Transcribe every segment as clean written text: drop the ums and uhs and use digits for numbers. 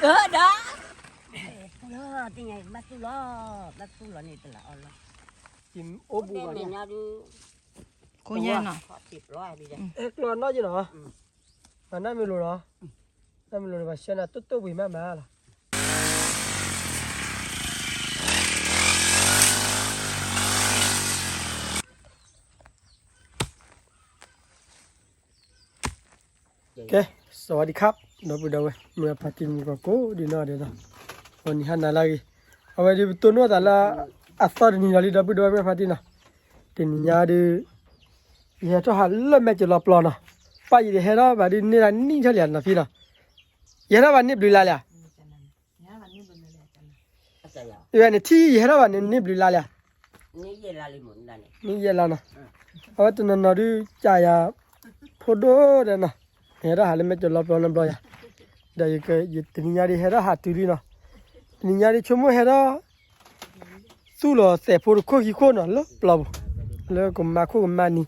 đó nó thì ngày bắt tu lo này là on lo chim ốp bù vào nha cô nha nọ thịt lo bây giờ lo nó chứ nó mà nó mới luôn nó mới luôn và xem là tốt bị má là ok สวัสดีครับเราไปดูเมื่อพัติมุกโก้ดีน่าเดี๋ยววันนี้ฮันน่าลักเอาไว้ดีตัวนู้นแต่ละอัศว์นี่เราดีเราไปดูเมื่อพัติน่ะทีนี้ยาดีเฮ้ยจะหาเล่มแม่จะรอปลอนะไปยีเฮ้ยเราแบบนี้นี่เฉลี่ยนะพี่นะเฮ้ยเราวันนี้บลิลาเลยเฮ้ยนี่ที่เฮ้ยเราวันนี้บลิลาเลยนี่เยลาลิมุนได้นี่เยลานะเอาไว้ตัวนั้นเราดูจ่ายพอดูเดี๋ยวนะเฮ้ยเราหาเล่มแม่จะรอปลอนะปลอยเดี๋ยวก็ยี่ทีนี้ยาดีเฮ้ยเราหาตุลีนะทีนี้ยาดีชั่วโมงเฮ้ยเราสู้แล้วเสียพอดูโคกี้โคนะแล้วปลาแล้วก็มาโคก็มานี่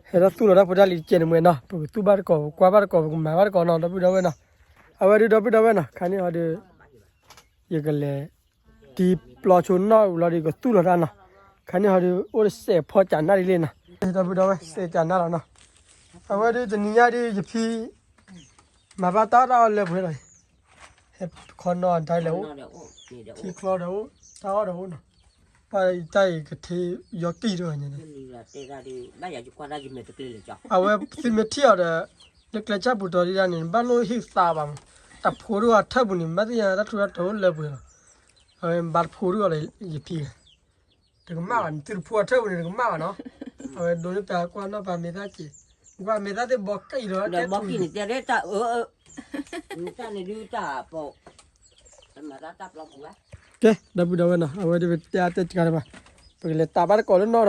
เฮ้ยเราสู้แล้วพอได้ลิเจนเหมือนนะปุ๊บตู้บ้านก็กว่าบ้านก็มาบ้านก็นอนเราไปดูไว้นะเอาไว้ดูไปดูไว้นะคันนี้เขาดูยังก็เลยที่ปลาชนน่ะเราดีก็ตู้แล้วนะคันนี้เขาดูโอ้เสียพอจานน่าดีเลยนะเราไปดูไว้เสียจานน่าแล้วนะเอาไว้ดูทีนี้ยาดีจะพี่มาบ้านตาเราเลยเพื่อนเลยเฮ้ยคนนอนได้แล้วที่คลอเดี๋ยวตาเดี๋ยวนะไปใจก็ที่ยกตีด้วยเนี่ยเอาไว้ฟิล์มเที่ยวเด้อเล็กๆจับบุตรดีด้านนี้บ้านโลหิตตาบังแต่พูดว่าถ้าบุญนี่ไม่ได้ยังรักทุกข์ทุกเลยเพื่อนเอาไว้บ้านพูดว่าอะไรยี่ปีถึงมากถึงพูดถ้าบุญถึงมากเนาะเอาไว้โดนไปกว่าน้าบ้านไม่ได้จีกว่าไม่ได้จะบอกกี่เดือนเดี๋ยวบอกกี่นี่จะได้จ่านี่จ่านี่ดูจ่าปกมาได้จับลงหัวโอเคดับดูไว้นะเอาไว้ดูเดี๋ยวจะกันไปไปเลยตาบ้านก่อนแล้วนอน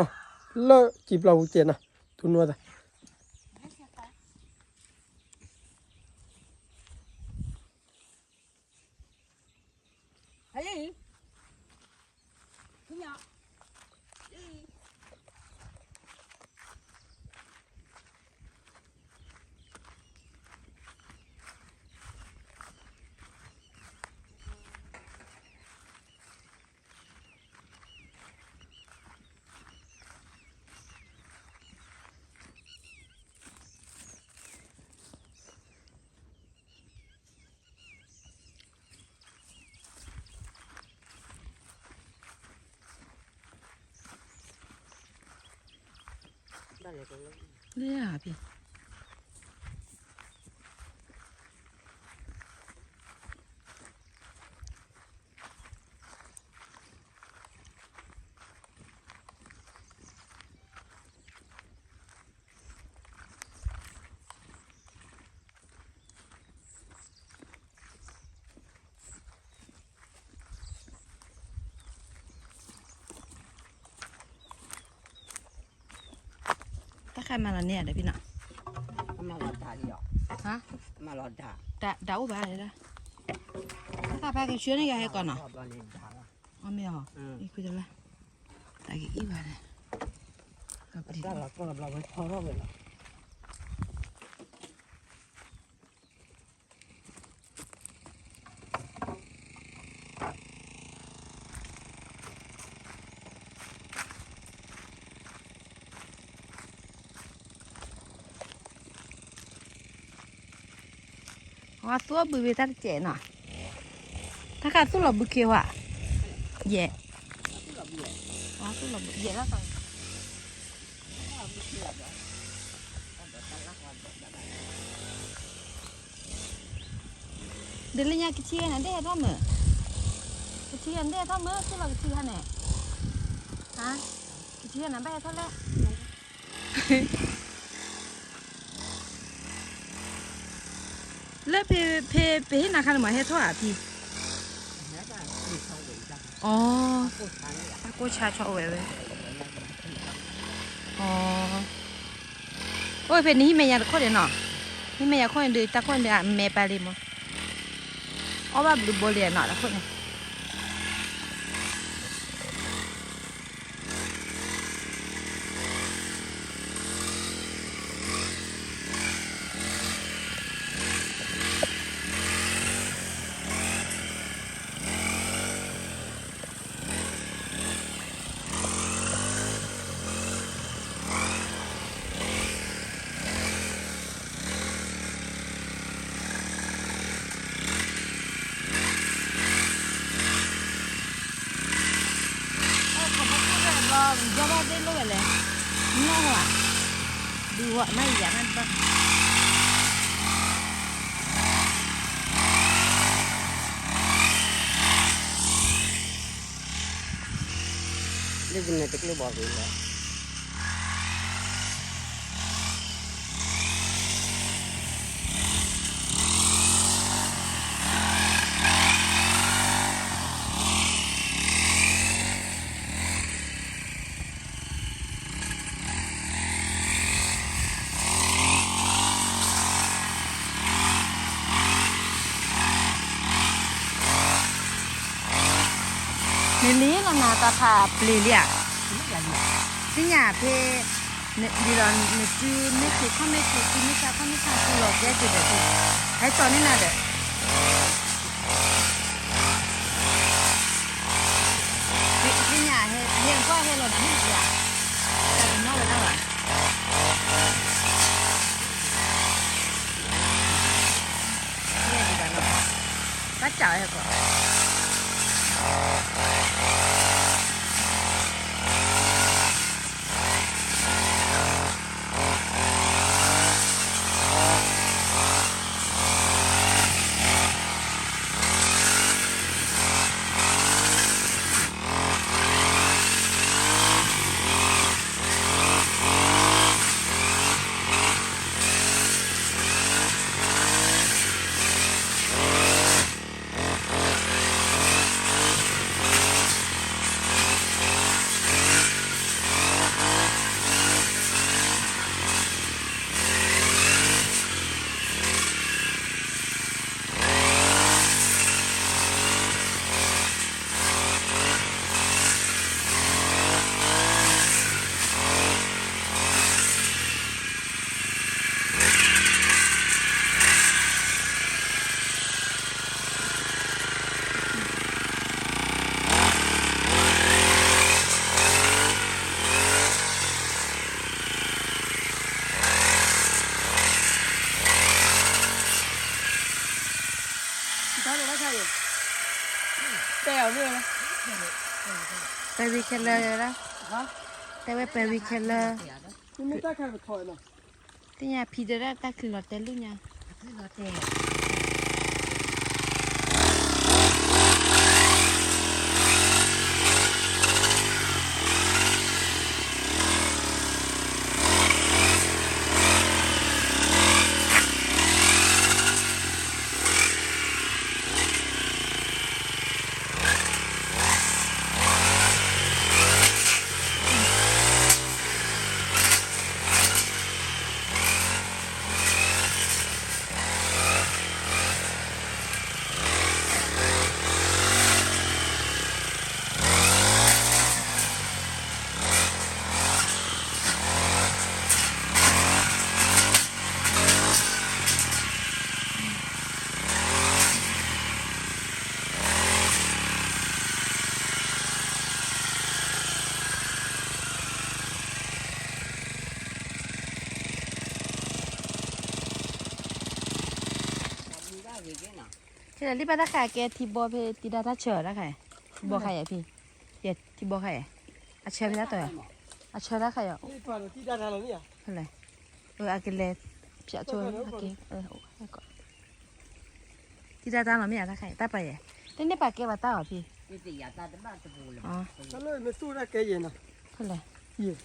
แล้วจีบเราเจนะทุนวัดเฮ้ยเรียกพี่ถ้าใครมาแล้วเนี่ยเดี๋ยวพี่เนาะมาหลอดตาดิฮะมาหลอดตาเดาไปเลยนะถ้าไปกันเชื่อนี่ยังให้ก่อนเนาะอ๋อไม่หรอนี่คุยกันละแต่กี่อีบาทเลยกับดิเราก็เราไม่พอเราเลยว่าตัวบุยทัดเจน่ะถ้าขาดตัวเราบุเขียวอ่ะเย่ว่าตัวเราเย่แล้วกันเดี๋ยวเลี้ยงกิจเนี่ยเดี๋ยวทำมื้อกิจเนี่ยเดี๋ยวทำมื้อตัวเรากิจเนี่ยฮะกิจเนี่ยไปเท่าไหร่แล้วเพให้นาคาหมายให้เท่าไหร่พี่อ๋อกูชาชอบเว้ยอ๋อโอ้ยเพนี้แม่ยาข้อเดียวเนาะนี่แม่ยาข้อเดียวตาข้อเดียวแม่ไปเลยมั้งอ๋อว่าบลูบอลเลยเนาะแล้วข้อนี้ jawab deh lo boleh. No lah. Dua na jangan bang. Dia genetik lu bawa gila. Nili là na ta thà bli lia. Cái nhà phê đi đón nè chú nè chú không nè chú nè sao không nè sao chú lọt ra chú được chú. Hãy cho nên là được. Cái nhà hiện qua hay là như gì à? Tại vì nó là đâu à? Cái gì đó nó bắt chọi hả cô? Baby killer đó. Hả? Đây là baby killer. Nhưng mà ta khai phải thổi nào. Cái nhà phi đó ta cứ lọt tên luôn nha. Cứ lọt tên. Thế là đi bắt khải cái thì bò về thì đã chờ đó khải bò khải vậy thì vậy thì bò khải à chờ về đó rồi à chờ đó khải à Đi toàn là tí đa là nhỉ? thế này à cái lệ chả cho thì đã là mấy à khải ta phải vậy thế này bà kia bà ta ở thì Nó lời mới su ra cái gì nào? thế này Gì?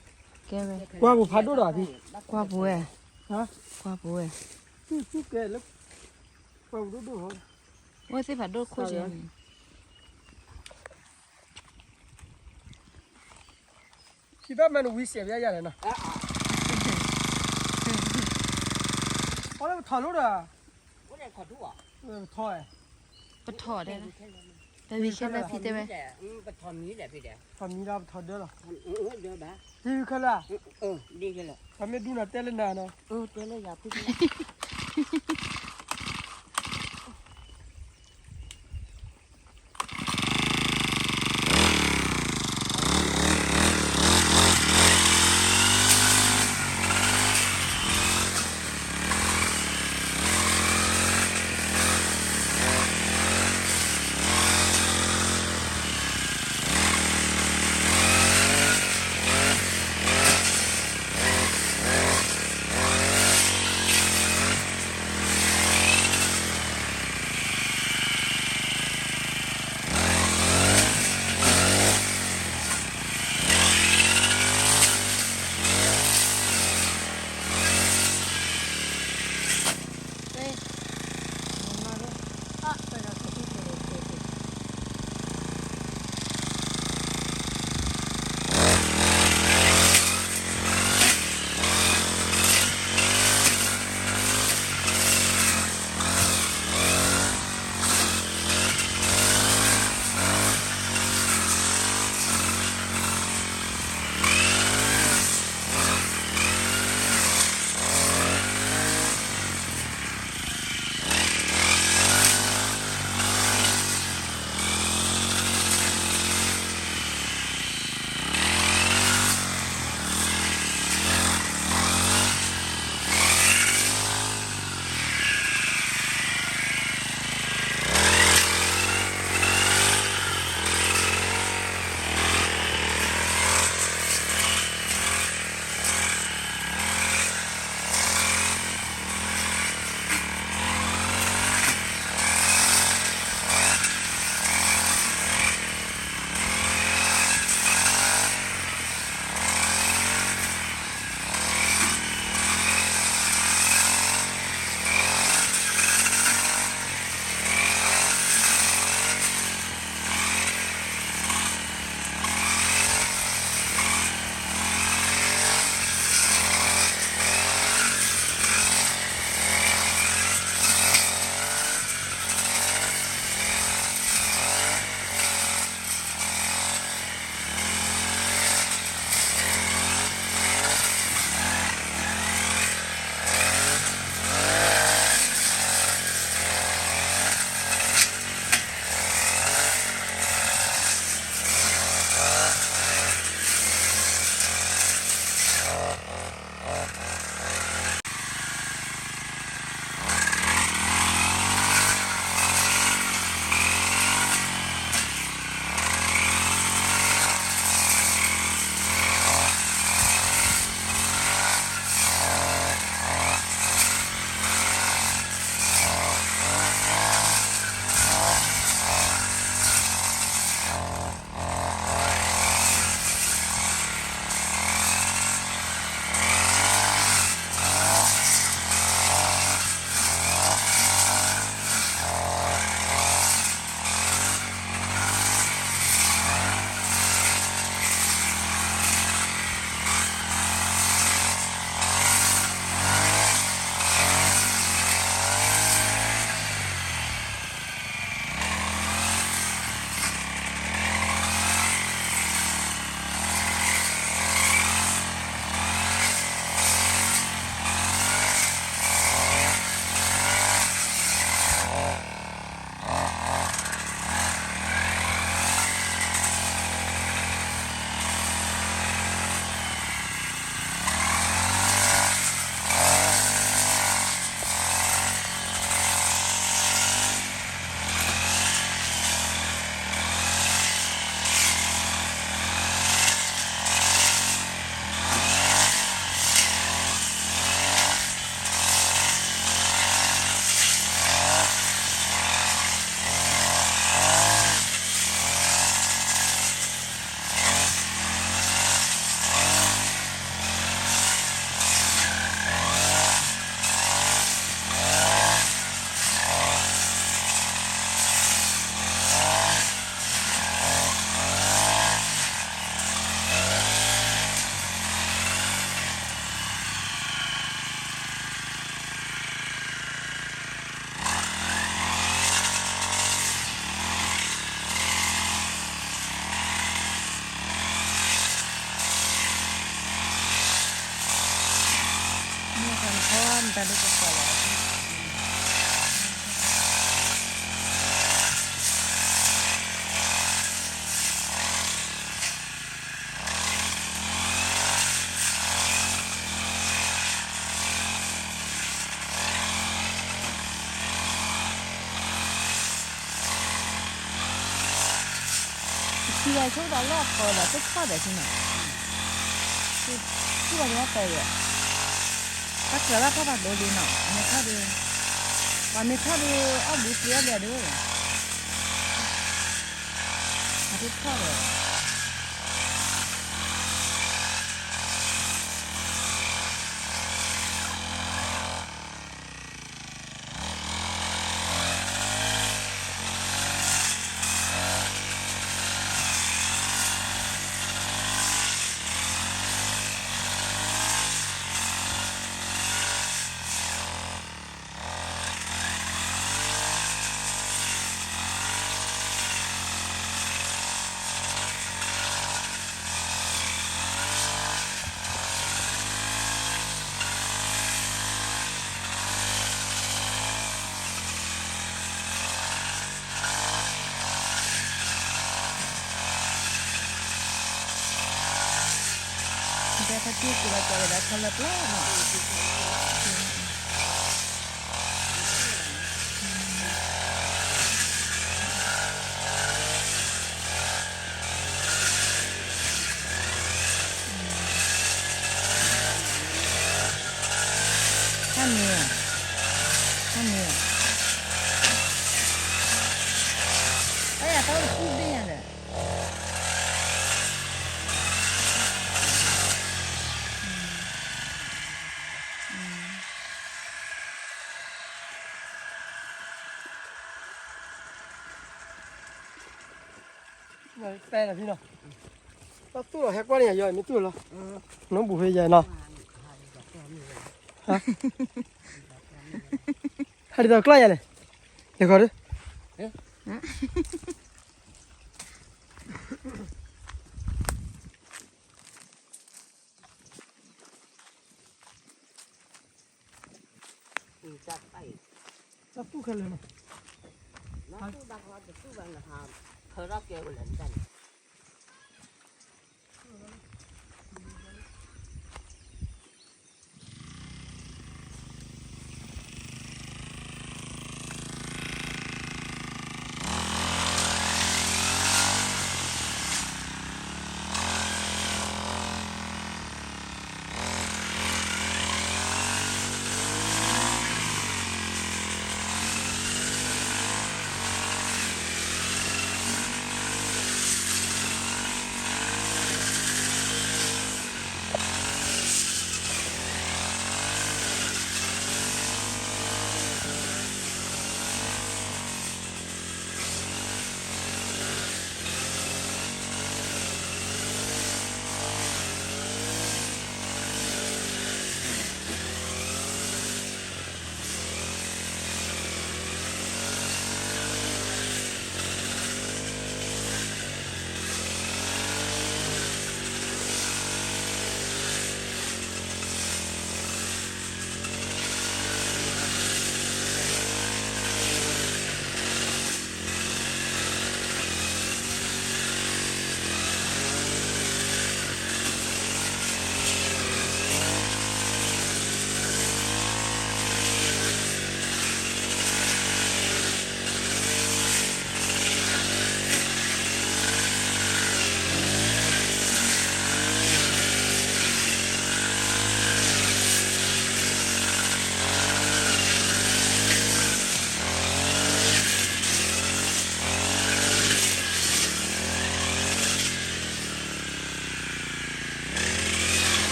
kia về Qua bộ phá đốt đỏ thì? qua bùa Hả? qua bùa Chút cái lúc qua bộ đốt đỏ thôi. ôi thế phải đốt khô gì Khi đó mình uy xếp ra này nè. Có lẽ thổi lúc à? Thổi. bắt thỏ đây đó tại vì cái là phi thế vậy Thổi mì ra thổi đỡ rồi. Đưa bà. Đi cái là? Đi cái là. Mà mình đu là tê lên nè nó. Tê lên dọc cái. ตาลูกก็พอแล้วที่ไอ้ช่วงตอนแรกพอแล้วก็เข้าแต่ที่ไหนที่วันนี้ไปเลย ถ้าเกิดว่าพ่อบ้านโดนดีหน่อยไม่เข้าดูวันไม่เข้าดูเอาดูเสียเลยด้วยอาทิตย์เข้าเลยแต่ถ้าที่กูเราจะได้เขาเลิกแล้วเนาะท่านเนี่ยไอ้เขาพูดได้ยังไงแต่ละพี่เนาะก็ตู้เราแฮกว่าเนี่ยย่อยไม่ตู้หรอน้องบุฟเฟ่ใหญ่เนาะฮะฮัลโหลกล้าอย่างไรเดี๋ยวก่อนดิจัดไป จะตู้กันเลยเนาะ น้ำตู้ดักเราจะตู้แบบนะครับเธอรับเกี่ยวเหมือนกัน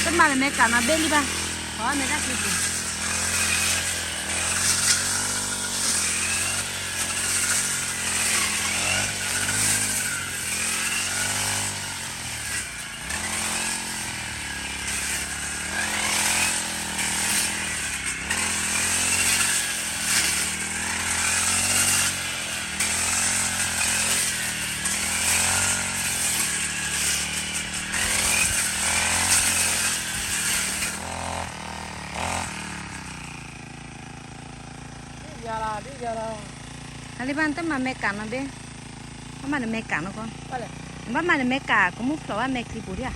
ต้นมาเลยแม่กลับมาเบ้นดิบ้าเพราะแม่ได้คือ Aliban ta ma meka na be. Ma na meka na ko. Vale. Ba ma na meka, como flor me clipuria.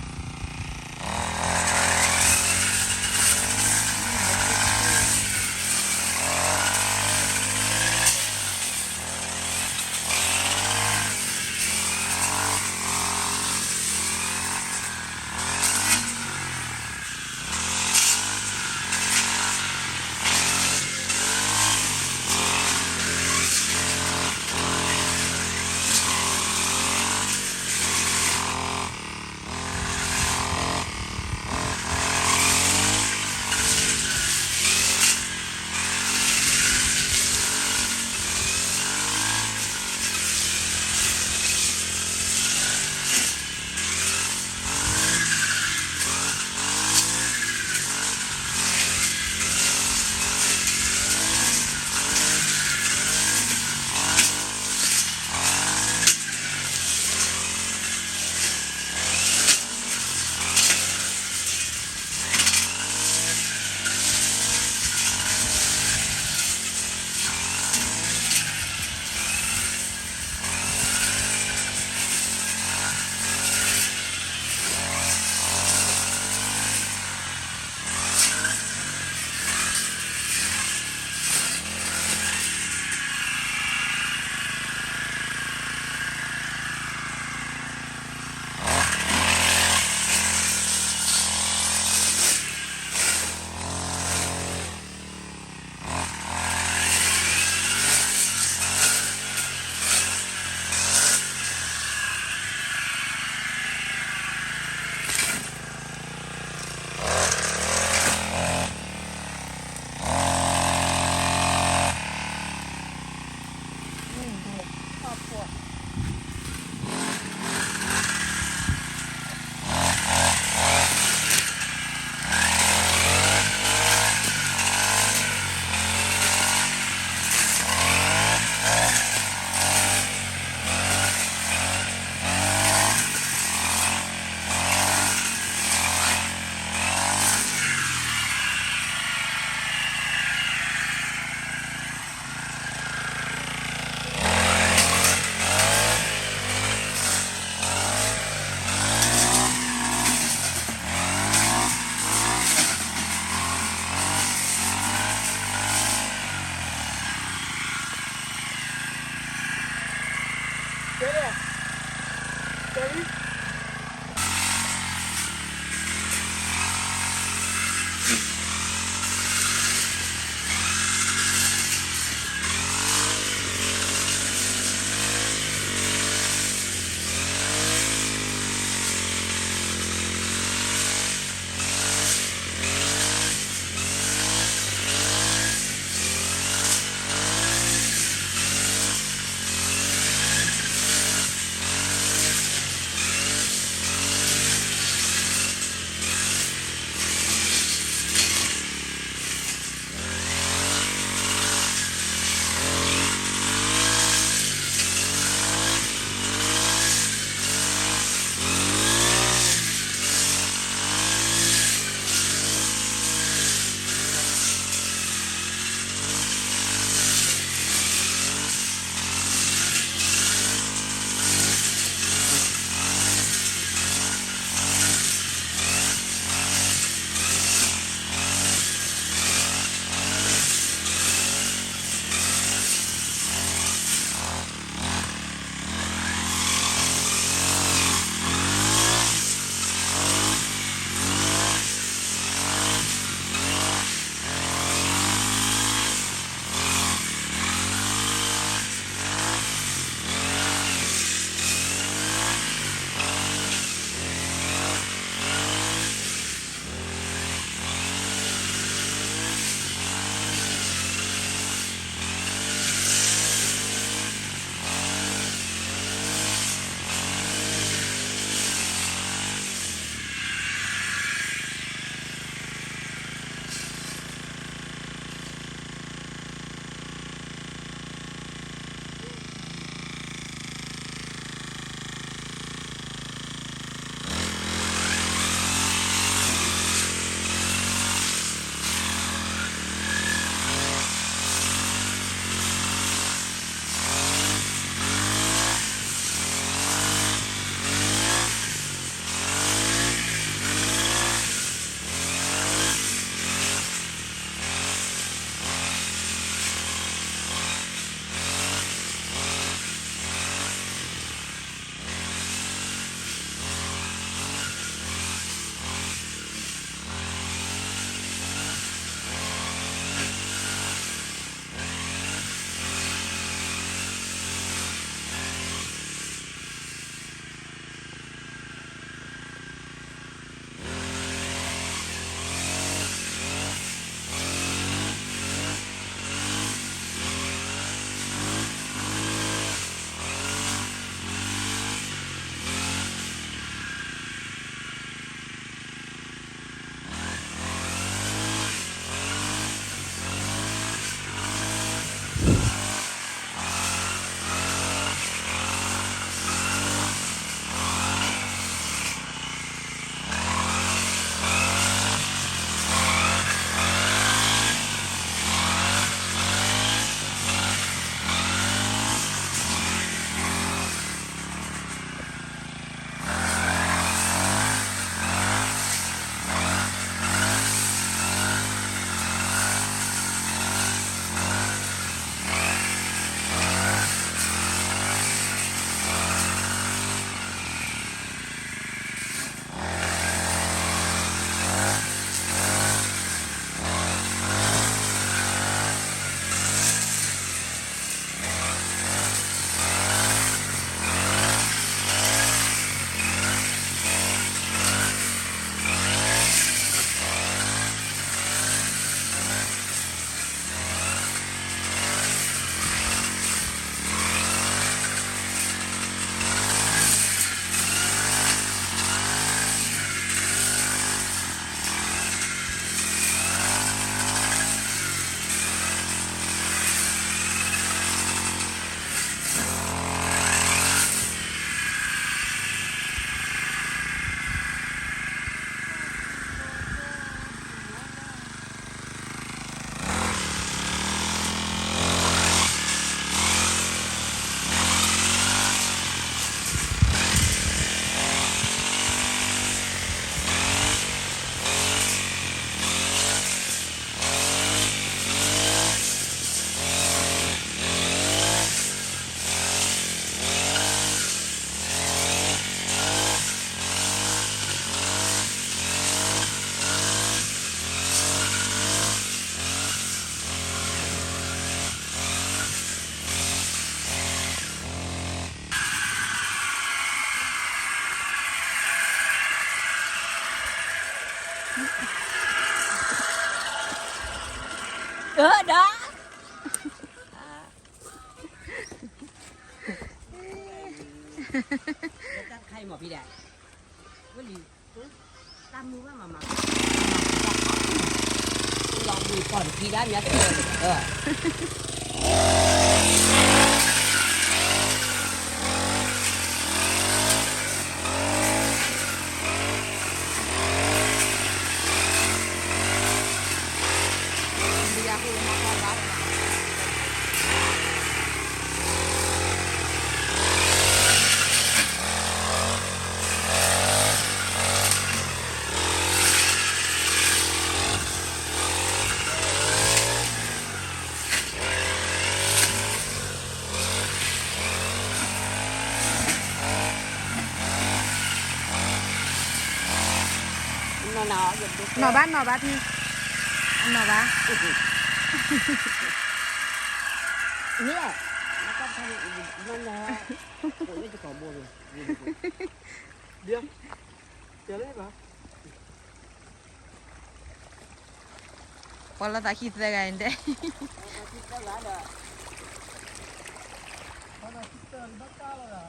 đó ตั้งใครหมอพี่แดงวันนี้ตามมือว่ามาลองมือก่อนพี่ได้เนี่ยnọ bát đi ăn nọ bát เนี่ยแล้วก็ทำมันนะโอ้ยจะขอบัวเลย เดี๋ยวเจอเลยปะ Kalau tak kita kan deh. kita lah ada mana kita bakal lah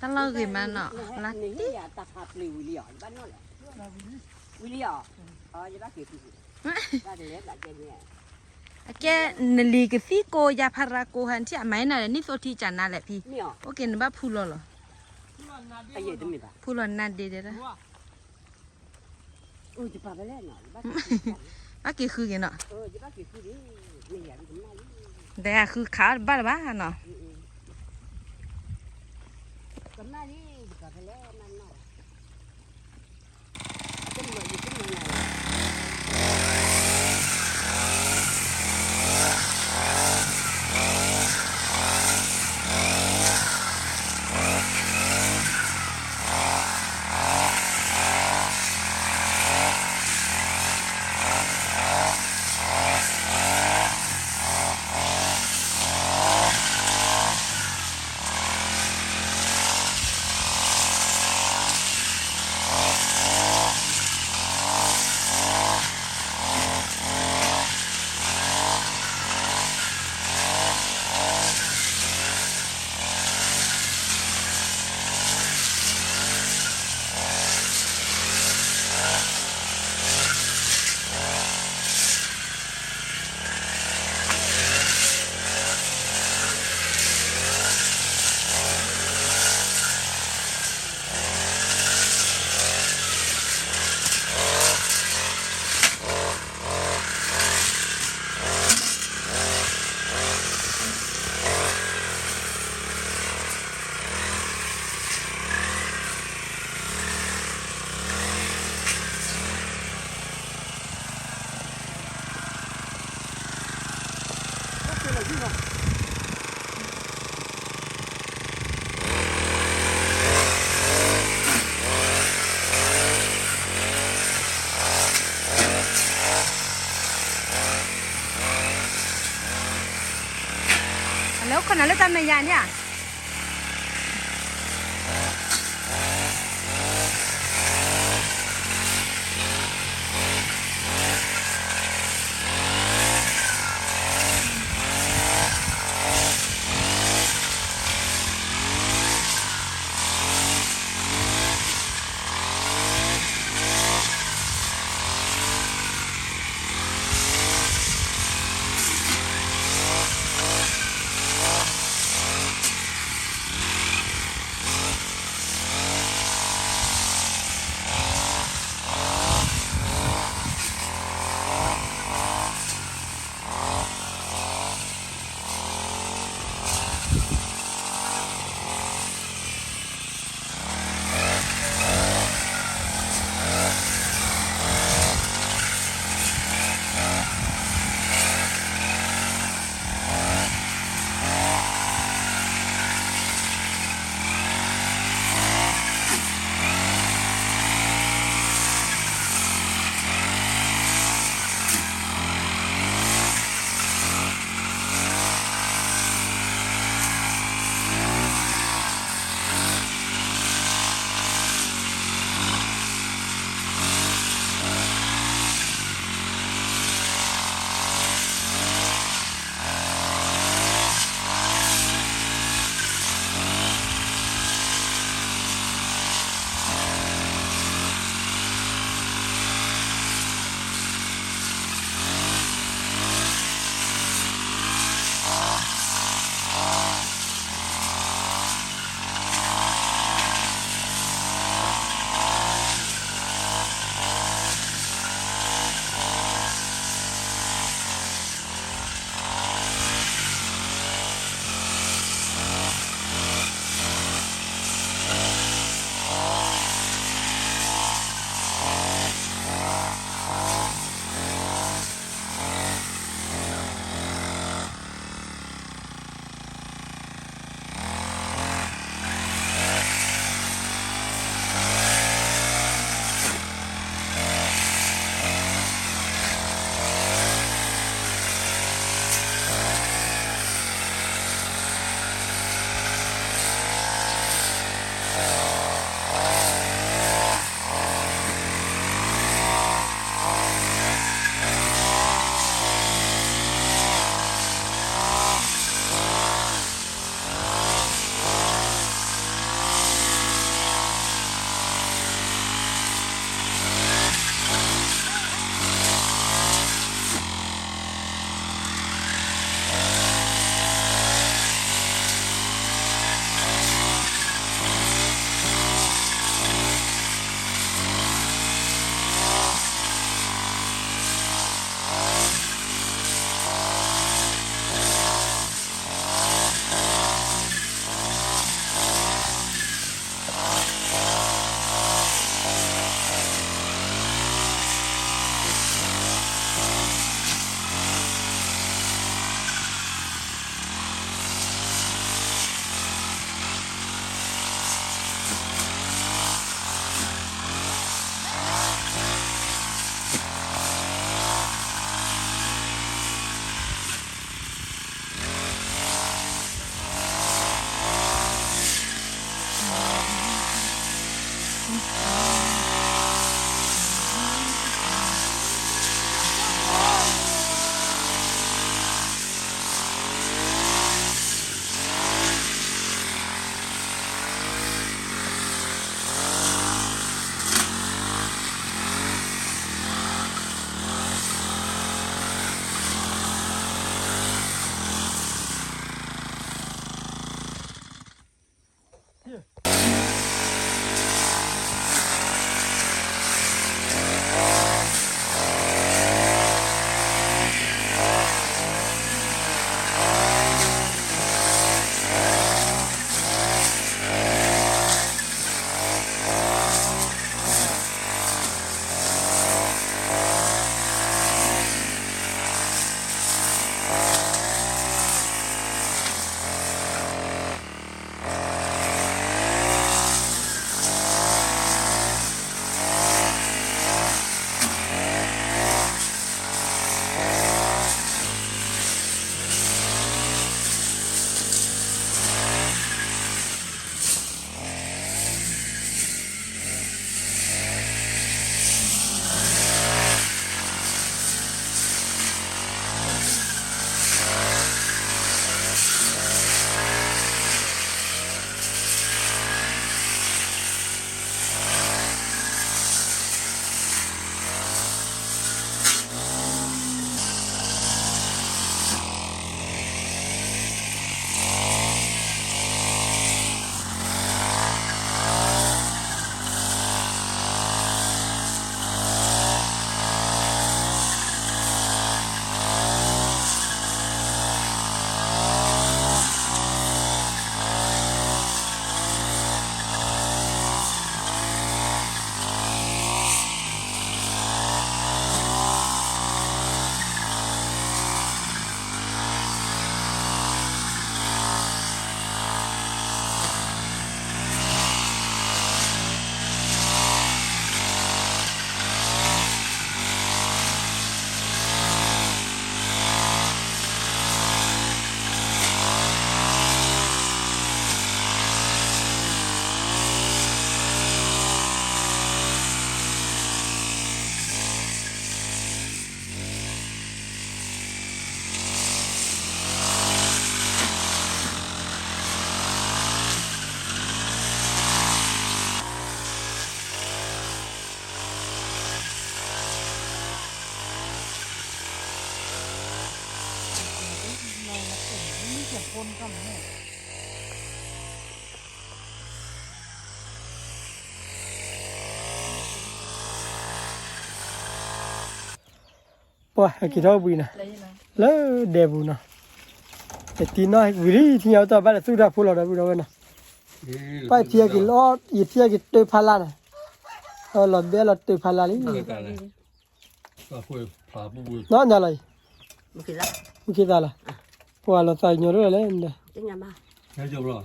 Kalau gimana? Latih ya tak beli William kan no lah William je pakai tu tak ada tak jadi Ke neli ke si ko ya para ko han cia main ada ni so ti jana le pi. ni ah Okey ni ba pulo lo. aye demi tak Pulo na de de. oh cepat balik nak Pakai khu ke no. je pakai tu ni ya di mana Dah khu khá ba ba no. kemana ni cepat balik mana Hãy Kalau kau nak letak meja ni ah. คนก็ไม่ ป่ะกี่เท่าบุยนะ เลยนะ แล้วเดบุนะแต่ตีน้อยวิธีที่เอาตัวบ้านสู้ได้พูดเราได้พูดเราเนาะไปเที่ยวกี่ล้ออีเที่ยวกี่ตัวพาลานะเราเดี๋ยวเราตัวพาลานี่ ก็คุยพาบุย น้องอะไร ไม่คิดละ ไม่คิดอะไรเพราะเราใส่เนื้อเลยเนี่ย จะยังบ้า ให้จบหรอ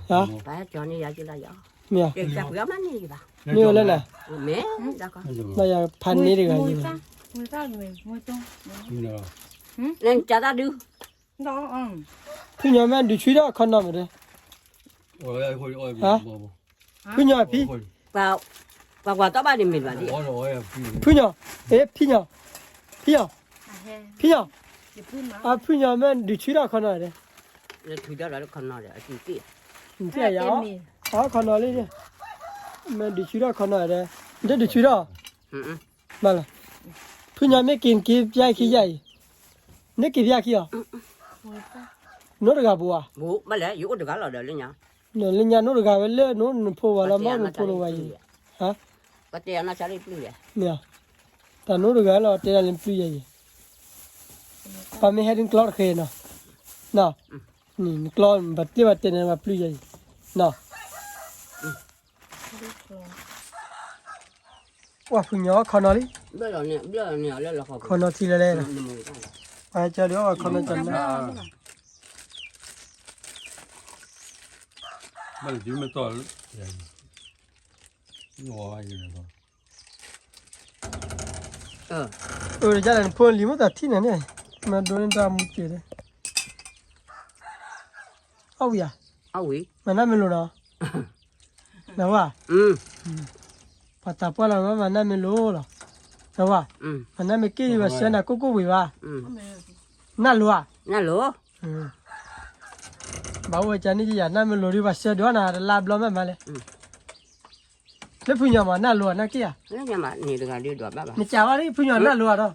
ไปจอนี่ยาจุฬาหยอ เมีย เด็กจับยามันนี่บ้า นี่เลยนะ แม่จ้าก็ ให้จบหรอ เราอยากพันนี้ดีกว่า มื อยู่ อตามือตรง นี่เนาะ เล่นจ้าตาดู đóพี่ยอมแม่ดูช่วยได้คนนำเลย โอ้ยคุยโอ้ยบ่บ่ พี่ยอมพี่ vào tao ba đi mình vào đi โอ้ยโอ้ยพี่ พี่ยอมพี่ยอมพี่ยอม à he พี่ยอม cái phun mà พี่ยอมแม่ดูช่วยได้คนนำเลย rồi thui đó là nó còn nói là chỉ kia เที่ยวยาวคนนำเลยเนี่ยแม่ดูช่วยได้คนนำเลยเดี๋ยวดูช่วยได้มาละพี่ยอมไม่กินกี่ใหญ่กี่ใหญ่นี่กี่ใหญ่กี่อ่ะ มือตา โน้ตกับบัว bố mà lẽ yếu được cái là đời lên nhá เนี่ยลิญญาโน้ตกับเวลโน้ตพูดว่าละมันพูดว่าอยู่ฮะ có tiền nó trả đi plus vậy เนี่ยแต่โน้ตกับเราเตะลิมปลีย์ปามีเฮดิงคลอดเคนะน่ะนี่คลอดบัดที่บัดเตะมาปลีย์น่ะว่าพุ่งยอคอนอลี bây giờ nè lên là khó คอนอทีเลยนะไปเจอเดี๋ยวคอนอจันนะ มันจิ้มไม่ต่ออย่างงัวอยู่นะ จะเล่นพูนลิมุตัดที่ไหนเนี่ยมาโดนตามมุกเจเลยเอาอย่า áo quỷ มันน่าไม่รู้นะนะว่า ปัตตาปลามันน่าไม่รู้หรอนะว่ามันน่าไม่กี่ว่าเสียนะกุ๊กวิว่าน่ารู้อ่ะ nè lúa บ่าวจันนี่จะน่าไม่รู้ดีว่าเสียด้วยนะลาบล้อมมาเลยแล้วพุ่งยามาน่ารู้นะกี้อ่ะ nó nhà mà nè được đi đuổi bác bà นี่จ้าว่านี่พุ่งยาน่ารู้อ่ะดอ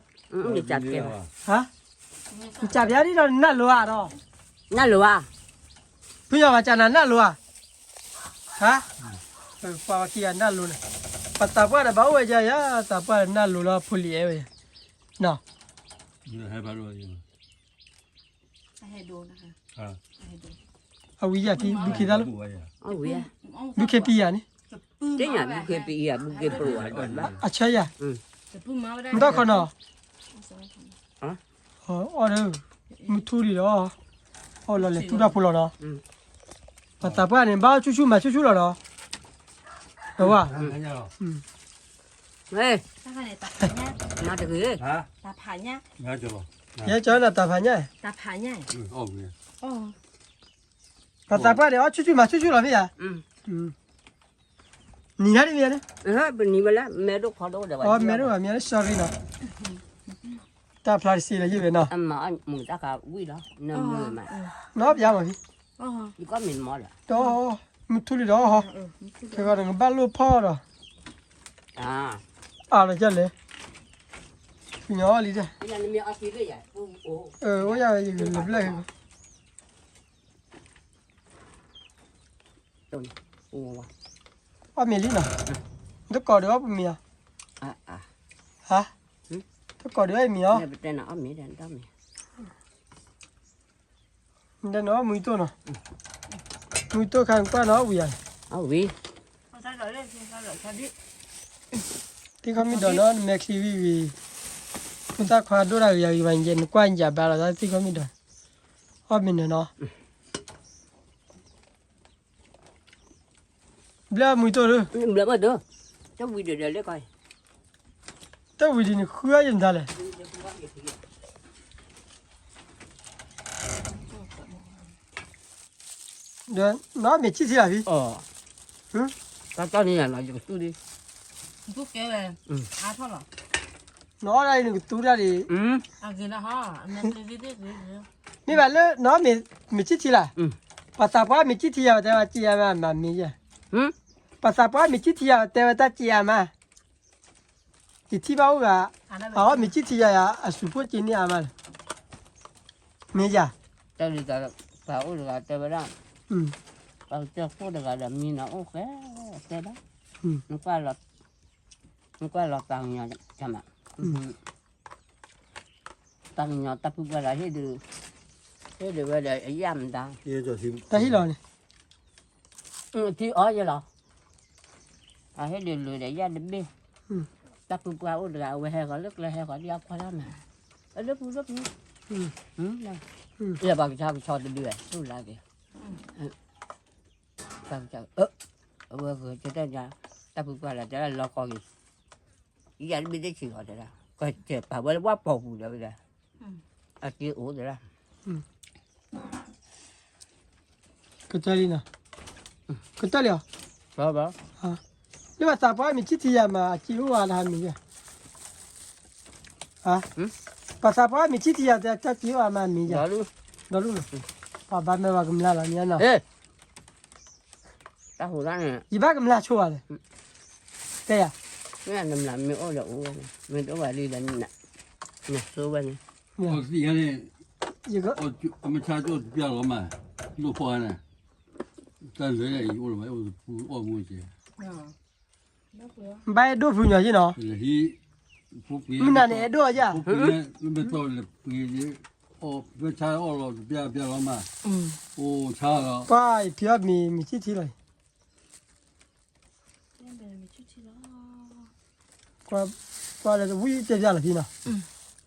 đi chặt kìa ฮะนี่จ้าพี่นี่ดอน่ารู้อ่ะดอ nè lúa พุ่งยามาจาน่ารู้อ่ะฮะปาวกี้น่ารู้นะปัตตาปลาบ่าวจะยาตาปลาน่ารู้ละพุ่งเลี้ยเว้ยน่ะ นี่ให้บารู้อยู่ ให้ดูนะคะ อ่า ให้ดู เอาวิญญาณที่บุคิดแล้ว áo quỷ บุคปีอ่ะนี่ thế nhà bố kia bị à bố kia pro à đuổi bác อาชายา จะพูดมาไม่ได้ มันต้องคนอ่ะอ๋อเด้อมุทูรีเหรออ๋อแล้วเลยทุกดาพูดแล้วเนาะปัตตาปลาเนี่ยบ้าชูๆมาชูๆแล้วเนาะแต่ว่า ให้ยังหรอ ê ถ้าใครเนี่ยตาผาเนี่ย mà được cái ฮะ ตาผาเนี่ย งั้นจบหรอ เยอะจังนะตาพันเนี่ย ตาผาเนี่ย โอ้ย อ๋อ ปัตตาปลาเนี่ยอ๋อชูๆมาชูๆแล้วพี่อ่ะนี่นะนี่เนี่ย bên ní mà lá mẹ đốt khó đốt được อ๋อแม่รู้ว่าแม่ sorry เนาะตาพลาสติกเลยอยู่เนาะ mà anh mừng ta cả quỷ đó nằm người mà เนาะยามพี่ อ๋อ chỉ có mình mò là โตมุทูรีเนาะแค่ว่าเรื่องบ้านลูกพ่อเนาะ à แล้วจะเลยพี่น้องลีเด้ bây giờ mẹ ăn gì đấy vậy ô ว่าอย่าอยู่เลยเลย ô ว่ามีลีเนาะต้องกอดด้วยว่ามีอ่ะ à ฮะต้องกอดด้วยมีอ่ะ đây bên đây là ấm mẹ đây đó mẹ เดี๋ยวเนาะมือตัวเนาะมือตัวข้างป้าเนาะวิ่ง áo quỷ ใช่เลยใช่เลยใช่ดิ ที่เขามีดอกเนาะแม็กซี่วีคุณตาควาดูได้อย่างวันเย็นกว้างจับแบบเราที่เขามีดอกว่ามีเนาะเบลมือตัวเลย bữa mà được cháu quỷ để lấy coi แต่วิ่งนี่คุยยังได้เลยเดี๋ยวน้องมีชีสอะไรพี่ ta đi là dùng tôi đi พวกแกเลยอาเท่าไหร่ น้องอะไรหนึ่งตัวได้ดิ อากินละฮะนั่นดิดิดิ นี่แบบเลยน้องมีชีสอะไรภาษาพม่ามีชีสอะไรแต่ว่าจีอามามีอ่ะภาษาพม่ามีชีสอะไรแต่ว่าตาจีอามาที่บ้านก็อ๋อมีชีสอะไรอ่ะสุภาพจีนนี่อามามีจ้ะ cháu đi cả bảo là chơi với đó อืม bảo chơi phố được là mình nó ok ok đó Ừ. nó qua là tăng nhỏ chăm ạ tăng nhỏ tập qua lại thế được về để giảm tăng 也叫什么？ ตาฮิลอนี่ thì ở vậy là thế được lười để ra đến bên Ừ. tập qua ôn là về hè có nước là hè có đi học qua đó mà ở lớp nữa อืม này Ừ. giờ bằng sao cho được đuổi tôi là kìa bằng sao vừa cho ta ra tập qua là cho lo coi gì giờ nó biết cái chuyện rồi đó coi chờ bà với quá bầu rồi đó à chưa ủ rồi đó ก็จาลีนะก็จาลีอ่ะ đó đó ฮะนี่ว่าตาป้ามีจิตที่ยามาจิหัวนะมีอ่ะฮะภาษาป้ามีจิตที่ยาแต่จะจิหัวมามีอ่ะ đó luôn ดอรู้ป้าบ้านแม่ว่ากำลังละเนี่ยนะ ê ta hồ ra này ยีบ้ากำลังชัวร์เลยแต่อ่ะ cái này nằm làm miếng đậu mình đổ vào đi là nè nè số bên này เนี่ย 我是原来 ยีก็ 我们家就比较老嘛，路破呢，但是呢，我了嘛，我是不我母亲， ใบดูผู้หญิงเนาะ 就是他不比。 มันนั่นเอ็ดด้วยจ้ะ 不比那边到了比的，哦，别差哦了，别老嘛， อืม 哦差了， ป้าพี่มีจิตที่เลยก็เลยวิ่งเจ็บยาละพี่เนาะ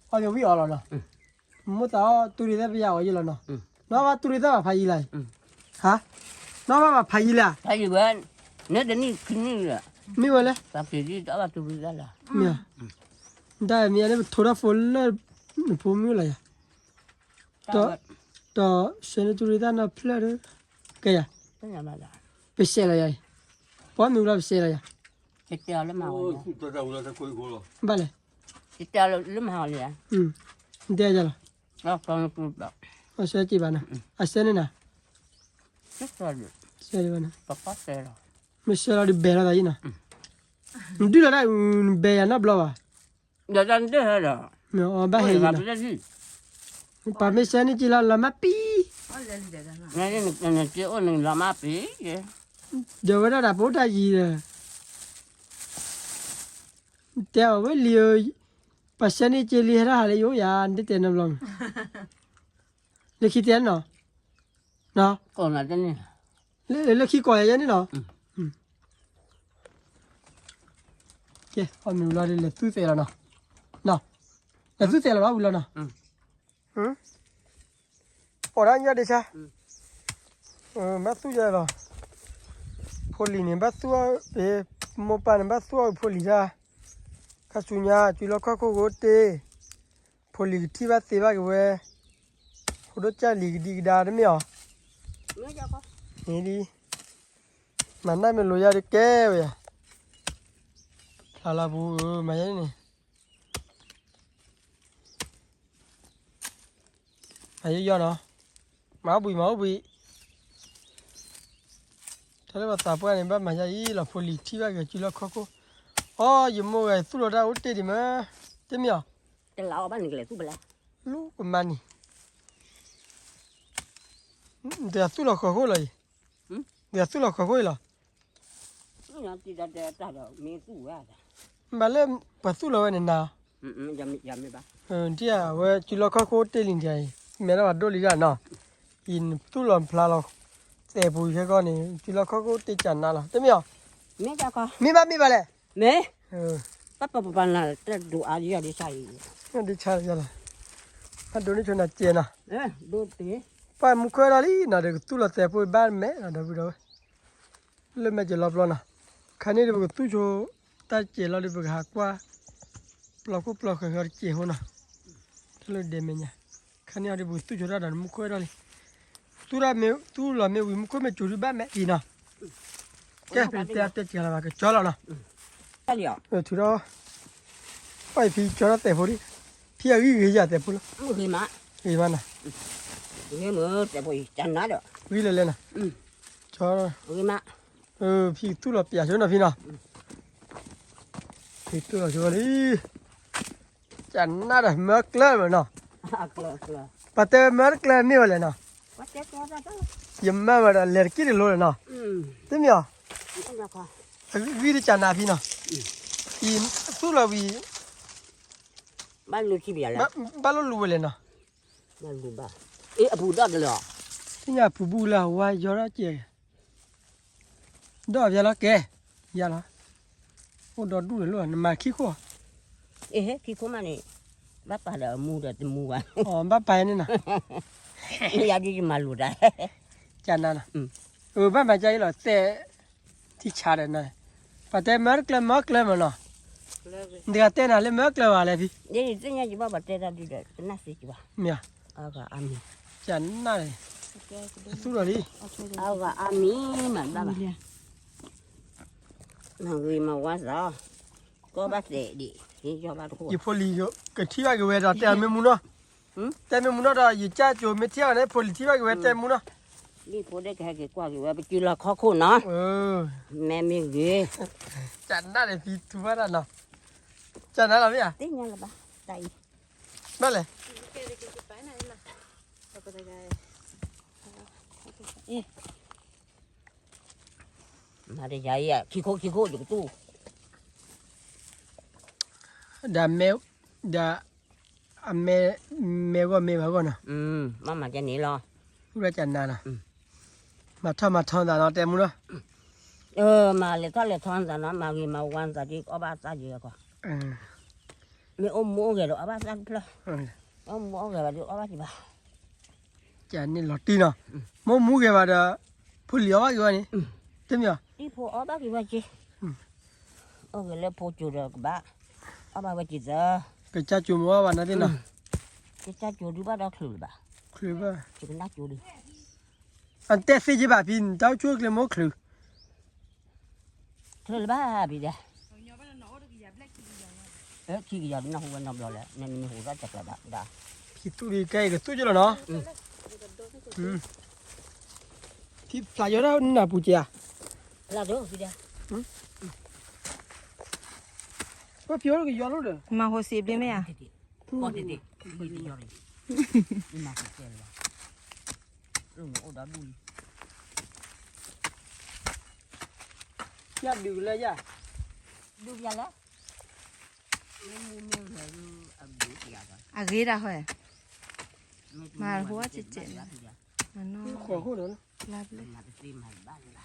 เอาเดี๋ยววิ่งเอาแล้วเนาะมุดเอาตุลีได้ไปยาวอยู่แล้วเนาะน้องว่าตุลีได้มาพายีเลยฮะน้องว่าพายีเลย thấy gì bên nếu đến đi kinh đi rồi มีวะเลย tập thì đi đó là tôi đi ra là มีอ่ะได้มีอะไรથોડા ફોલ ફોમอยู่เลยต่อต่อเซนตุลีได้นะเพลย์แกอ่ะ cái nhà bà là ไปเสียเลยป้ามีอะไรไปเสียเลย cái treo lắm màu 哦 rồi，在我那才回国了， บ้าเลย cái treo lắm màu rồi à เดี๋ยวจะละ đó con tôi bảo เอาเสียจีบ้านะเอาเสียนี่นะ rất là được เสียดีบ้านะ có xe rồi ไม่เสียเราดิเบลอะไรนะดูแล้วได้เบลนะบลาวะ giờ đang thế rồi ไม่เอาบ้าเฮีย làm นะ cái gì ป้าไม่เสียนี่จีละละมาปี này chịu này làm áp ý vậy เดี๋ยวว่าได้พูดได้ยีเลยเดี๋ยวว่าเลี้ยวปัสสาวะเจลีหาอะไรอยู่ยาอันเดียวนั่นลงเล็กขี้เตี้ยนเนาะเนาะ còn là cái này เล็กขี้ก่อยยันนี่เนาะโอเคเอามีเวลาเล็กตู้เสียแล้วเนาะเนาะเล็กตู้เสียแล้วว่าเวลาเนาะโอ้ได้ยังเดี๋ยวใช่มาสู้ยังหรอพอลีนี่มาสู้โมปานมาสู้พอลีจ้าข้าสุญญาจุลข้าโคโกเตพอลีที่ว่าเสียบ้ากันเว้ยโคตรจ้าลีดีกดาได้ไหมอ่ะ nữa cho con นี่ดีมันได้เป็นโลยาดิแก้วอ่ะลาลาบูมาอย่างนี้มาเยอะๆเนาะมาบุยถ้าเราตาเพื่อนเนี่ยบ้านมาอย่างนี้เราพอลีที่ว่ากันจุลข้าโคอ๋อยิ่งโม่ไอ้สุดเราอุตเตดิมั้ยเต็มอ่ะ cái lão bán này tôi bảo ลูกมันนี่เดี๋ยวสู้เราขอคุยเลยเดี๋ยวสู้เราขอคุยเหรอ nó chỉ ra rồi mình tu ra มาเริ่มปัสสู้เราเนี่ยนะ giờ mới bán ที่อ่ะเว้ยจุลข้อโคตรเตลินใจแม่เราว่าโดลิกันเนาะอินสู้เราพลาเราเสียบุยแค่ก้อนนี่จุลข้อโคตรเตจันน่ะล่ะเต็มอ่ะ mấy cho con มีบ้าเลย mấy เออ bắt là đủ ăn gì đi xài งั้นดิชาจ้ะล่ะถ้าโดนนี่ชนเจนะ ê đồ tí ป้ามุขเราลีน่ะเด็กตู้เราเสียบุยบ้านแม่น่ะเดี๋ยวไปดูเริ่มแม่จะรับแล้วนะคันนี้เดี๋ยวตู้โชตาเจเราเดี๋ยวหากว่าเราก็ปลอกกันกันเจหัวนะถ้าเราเดมเนี่ยคันนี้เดี๋ยวตู้โชเราดันมุขเราลีตู้เราไม่วิมุขไม่จุดบ้านแม่ดีนะแกเป็นเตะเตะเจเราว่าก็จอแล้วนะ cái gì ạ ถูกแล้วไปพี่จอแล้วเตะพอดีพี่อาวิ่งจะเตะพอแล้ว người mà เฮ้ยมันนะ người mà để bồi chăn nó được วิ่งเลยนะจอ người mà พี่ตู้เราเปียกชนนะพี่นะพี่ตู้เราชนลีจันน่าจะเมื่อเกลือเหมือนเนาะ cờ cờ ปะเตอเมื่อเกลือไม่ไหวเลยเนาะ quá chết quá ra đó yếm mà mà lẹt kia đi luôn nè thế mi à không được à vì đi chăn nào phi nè in số là vì bao nhiêu chi bia là bao lâu lùi lên nè bao nhiêu ba ê bù đó được rồi thế nhà phụ bù là hoài gió đó chị đó giờ là kê giờ là ô đó đủ luôn mà khi khó ê hết khi có mà này bác bà đã mua được mua à bắp bay này nè bây giờ đi mà lụt đấy chăn nè bắp mà chơi là té thì chả được này phải té mắc lên mà nó đi té nào lên mắc lên vào lại đi đi tới nhà chị ba bà tê ra đi được cái nasi chị ba mía aga ami chăn này số rồi đi aga ami mà ba bà nào người mà quá rõ có bác rể đi thì cho ba thôiอีพอลีก็ที่ว่าก็เวดาแต่เมมุนะแต่เมมุนะดาอีจ้าโจเมที่ว่าเนี่ยพอลีที่ว่าก็เวแต่มุนะ đi phố đấy cái qua cái qua bị chưa là khó khăn nó mẹ mình ghê จันน่ะเลยพี่ทุว่าน่ะเนาะจันน่ะล่ะพี่อ่ะ tí nha là ba tay นั่นแหละ mà để dạy à khi khô được tu ดาแมวดาอเมแมวก็แมวก็น่ะ mà cho nị lo ผู้ราจันน่ะน่ะมาทำตาเนาะแต่มุนะ mà lại thon ra nó mà gì mà quan ra đi có ba sa gì à mẹ ôm mua cái đó ba sa đó ôm mua cái đó ba gì ba จันนี่ลอตีเนาะมอมูแกว่าดาผู้เหลียวว่าอยู่นี่เต็มอ่ะ đi phố ở ba gì ba chị cái lấy phố chủ được ba ở ba chị giờ ก็จัจูมัวว่านั่นดิเนาะ cái cha chủ đi ba đó khử ba คือว่า chỉ cần nát chủ đi อันแต่สิจิบะพี่เจ้าช่วยเลยมอคือ khử ba bị đây khi giờ nó không quan tâm rồi nên mình hú ra chặt là đã พี่ตุลีไก่ก็ตู้จุแล้วเนาะพี่ปลาอยู่แล้วน่ะปูเจีย là được gì đây ว่าพี่ว่าก็ยอมแล้วเด้อ มาโฮซีบได้ไหมอ่ะ con thì bây giờ rồi nhưng mà phải chơi rồi rồi nó đã đuôi ย่าดูเลยย่า đuôi ra đó mua rồi ăn đuôi ra rồi อากีดาเหรอมาหัวจิตเจนมันนอ ขอหูเนาะ ลาบเลย mà cái tim hành ba là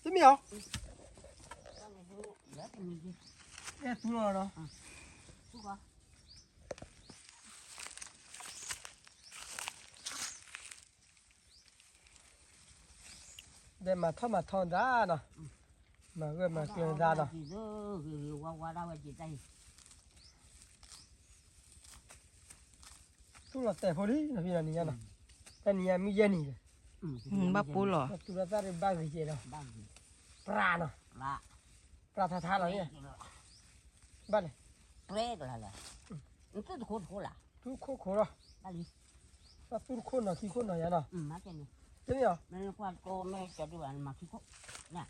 จะมีเหรอแอบตู้เนาะ chú có เดี๋ยวมาทำมาทอนได้เนาะมาเกิดมาเกิดได้เนาะ thì qua đâu chị tay ตู้ละแต่พอดีนะพี่นะนี่นะแต่นี่มีเย็นนี่ บ้าปูหรอ ตู้ละแต่บ้านสิเจเนาะ ba gì ปลาเนาะ là ปลาท่าๆเนาะเนี่ยบ้าน pré là nó cứ khô là ตู้โคเนาะ ba đi ปลาตู้โคเนาะขี้โคเนาะยาเนาะ má cái này จะมีเหรอ nên qua cô mẹ cho đứa bạn mà khi khô nè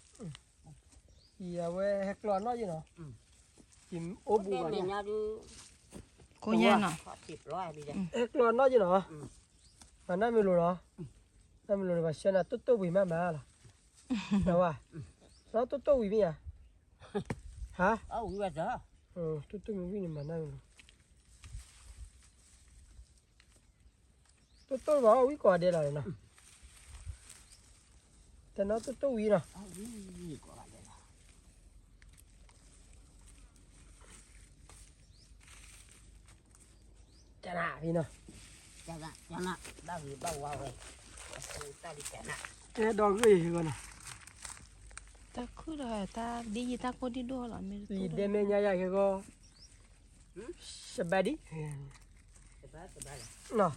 อีเว้เฮกลอนเนาะยี่เนาะกินโอบู đem กัน mình เนี่ย nhau đi โคย่าเนาะ khó thịt loài đi đây เฮกลอนเนาะยี่เนาะมันน่าไม่รู้เนาะน่าไม่รู้เลยว่าเชนะตุ๊วิมาล่ะแต่ว่าเราตุ๊วิมีอ่ะฮะ bây giờ ตุ๊วิมีมันน่าไม่รู้ตุ๊ว่าวิกว่าเดียวเลยเนาะแต่เนาะตุ๊วิเนาะ của bạn đây là จะหนาพี่เนาะ cho nó bao gì bao vào rồi ta đi chả nè เอ๊ะดอกเอ้ยก่อนนะ ตาคือเลยตาดีตาโคดีด้วยหรอไม่ ลีเดเมญายาก็สบายดี ba เนาะ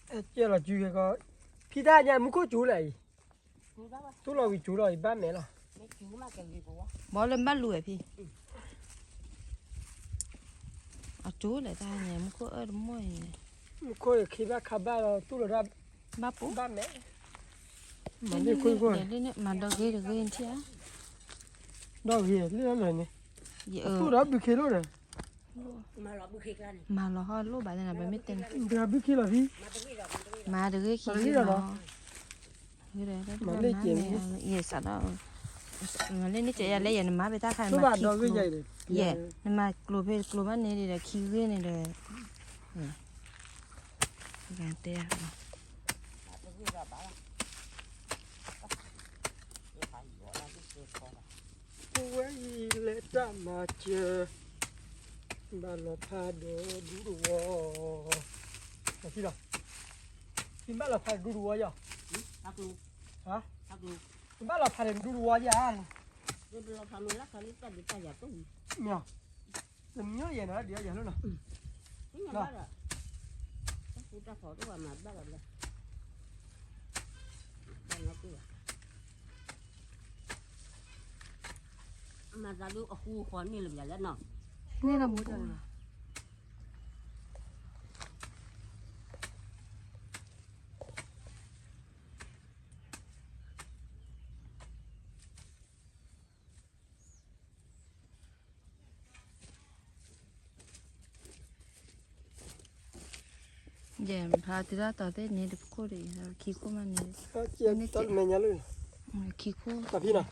เอ๊ะเจ้าละจูก็พี่ได้ยังมุกจูเลย chú đó ba ตัวเราวิจูเลยบ้านแม่ล่ะ mấy chú mà cái gì của บอลเล่นบ้านรวยพี่เอาจูเลยตาเนี่ยมันก็มั่วเนี่ย มุกคิดว่าขับบ้านเราตัวเรา บ้าปู บ้านแม่มันได้คุยกัน เดี๋ยวนี้มันดอกเกยเชีย ดอกเหี้ยเรื่องอะไรเนี่ย เออ ตัวเราบิคิโลเลย mà nó bự khích ra này มาแล้วฮอดรูปแบบนั้นไปไม่เต็ม เราบิคิโลพี่ mà tôi nghĩ rồi mà được cái khi đó cái đấy đó ये सारा mà lên đi chơi lấy giờ mà bị ta khai mà yeah mà global này là khi cái này là gan tê quay lệ ta mà chờ bà lo pha đồ đủ đồ là gì đâu thì bà lo pha đủ đồ vậy hả bà lo pha đủ đồ vậy à nhở đừng nhớ vậy nữa để vậy nữa nè mà ra được ở khu khoán này là rất nọ nên là bố giờ phá thì ra tao thấy này được cô đấy khi cô mà này tao mày nhớ luôn khi cô tập gì nào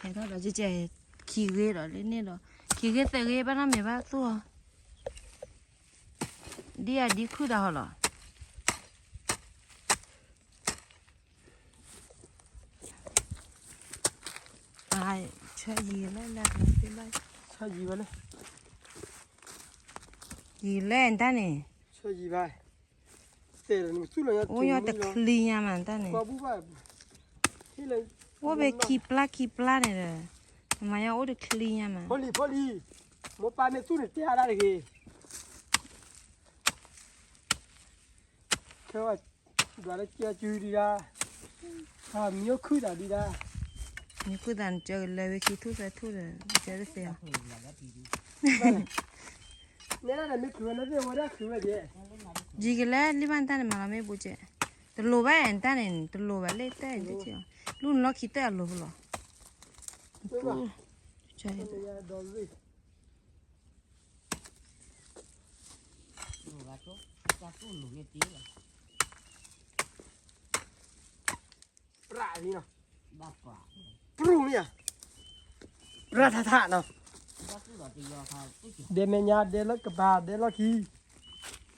cái đó là chỉ khi ghê rồi lên này rồi khi ghê tới ghê bắt nó mày bắt tua đi à đi khu đó rồi ai chơi gì lên là cái này chơi gì vậy gì lên ta này chơi gì vậy thế là mình xuống là ôi nhá thật clean nha mà ta này qua bút vậy thế là ôi về keep la này rồi mà nhá ôi được clean nha mà Poli một ba này xuống để tia ra được kì thế mà đoán là chia chui đi ra nhiều khứ đã đi ra nhiều khứ đàn chơi lời khi thu rồi chơi được sao nên là mình khứ nó về ngoài đó khứ về gì gì cái lẽ đi bán ta này mà làm mấy bữa chơi từ lô bài anh ta này từ lô bài lấy tay được chưa luôn nó khi tay lô rồi chơi ra gì nào prum ya ra thà nào để mình nhà để nó cái bà để nó khi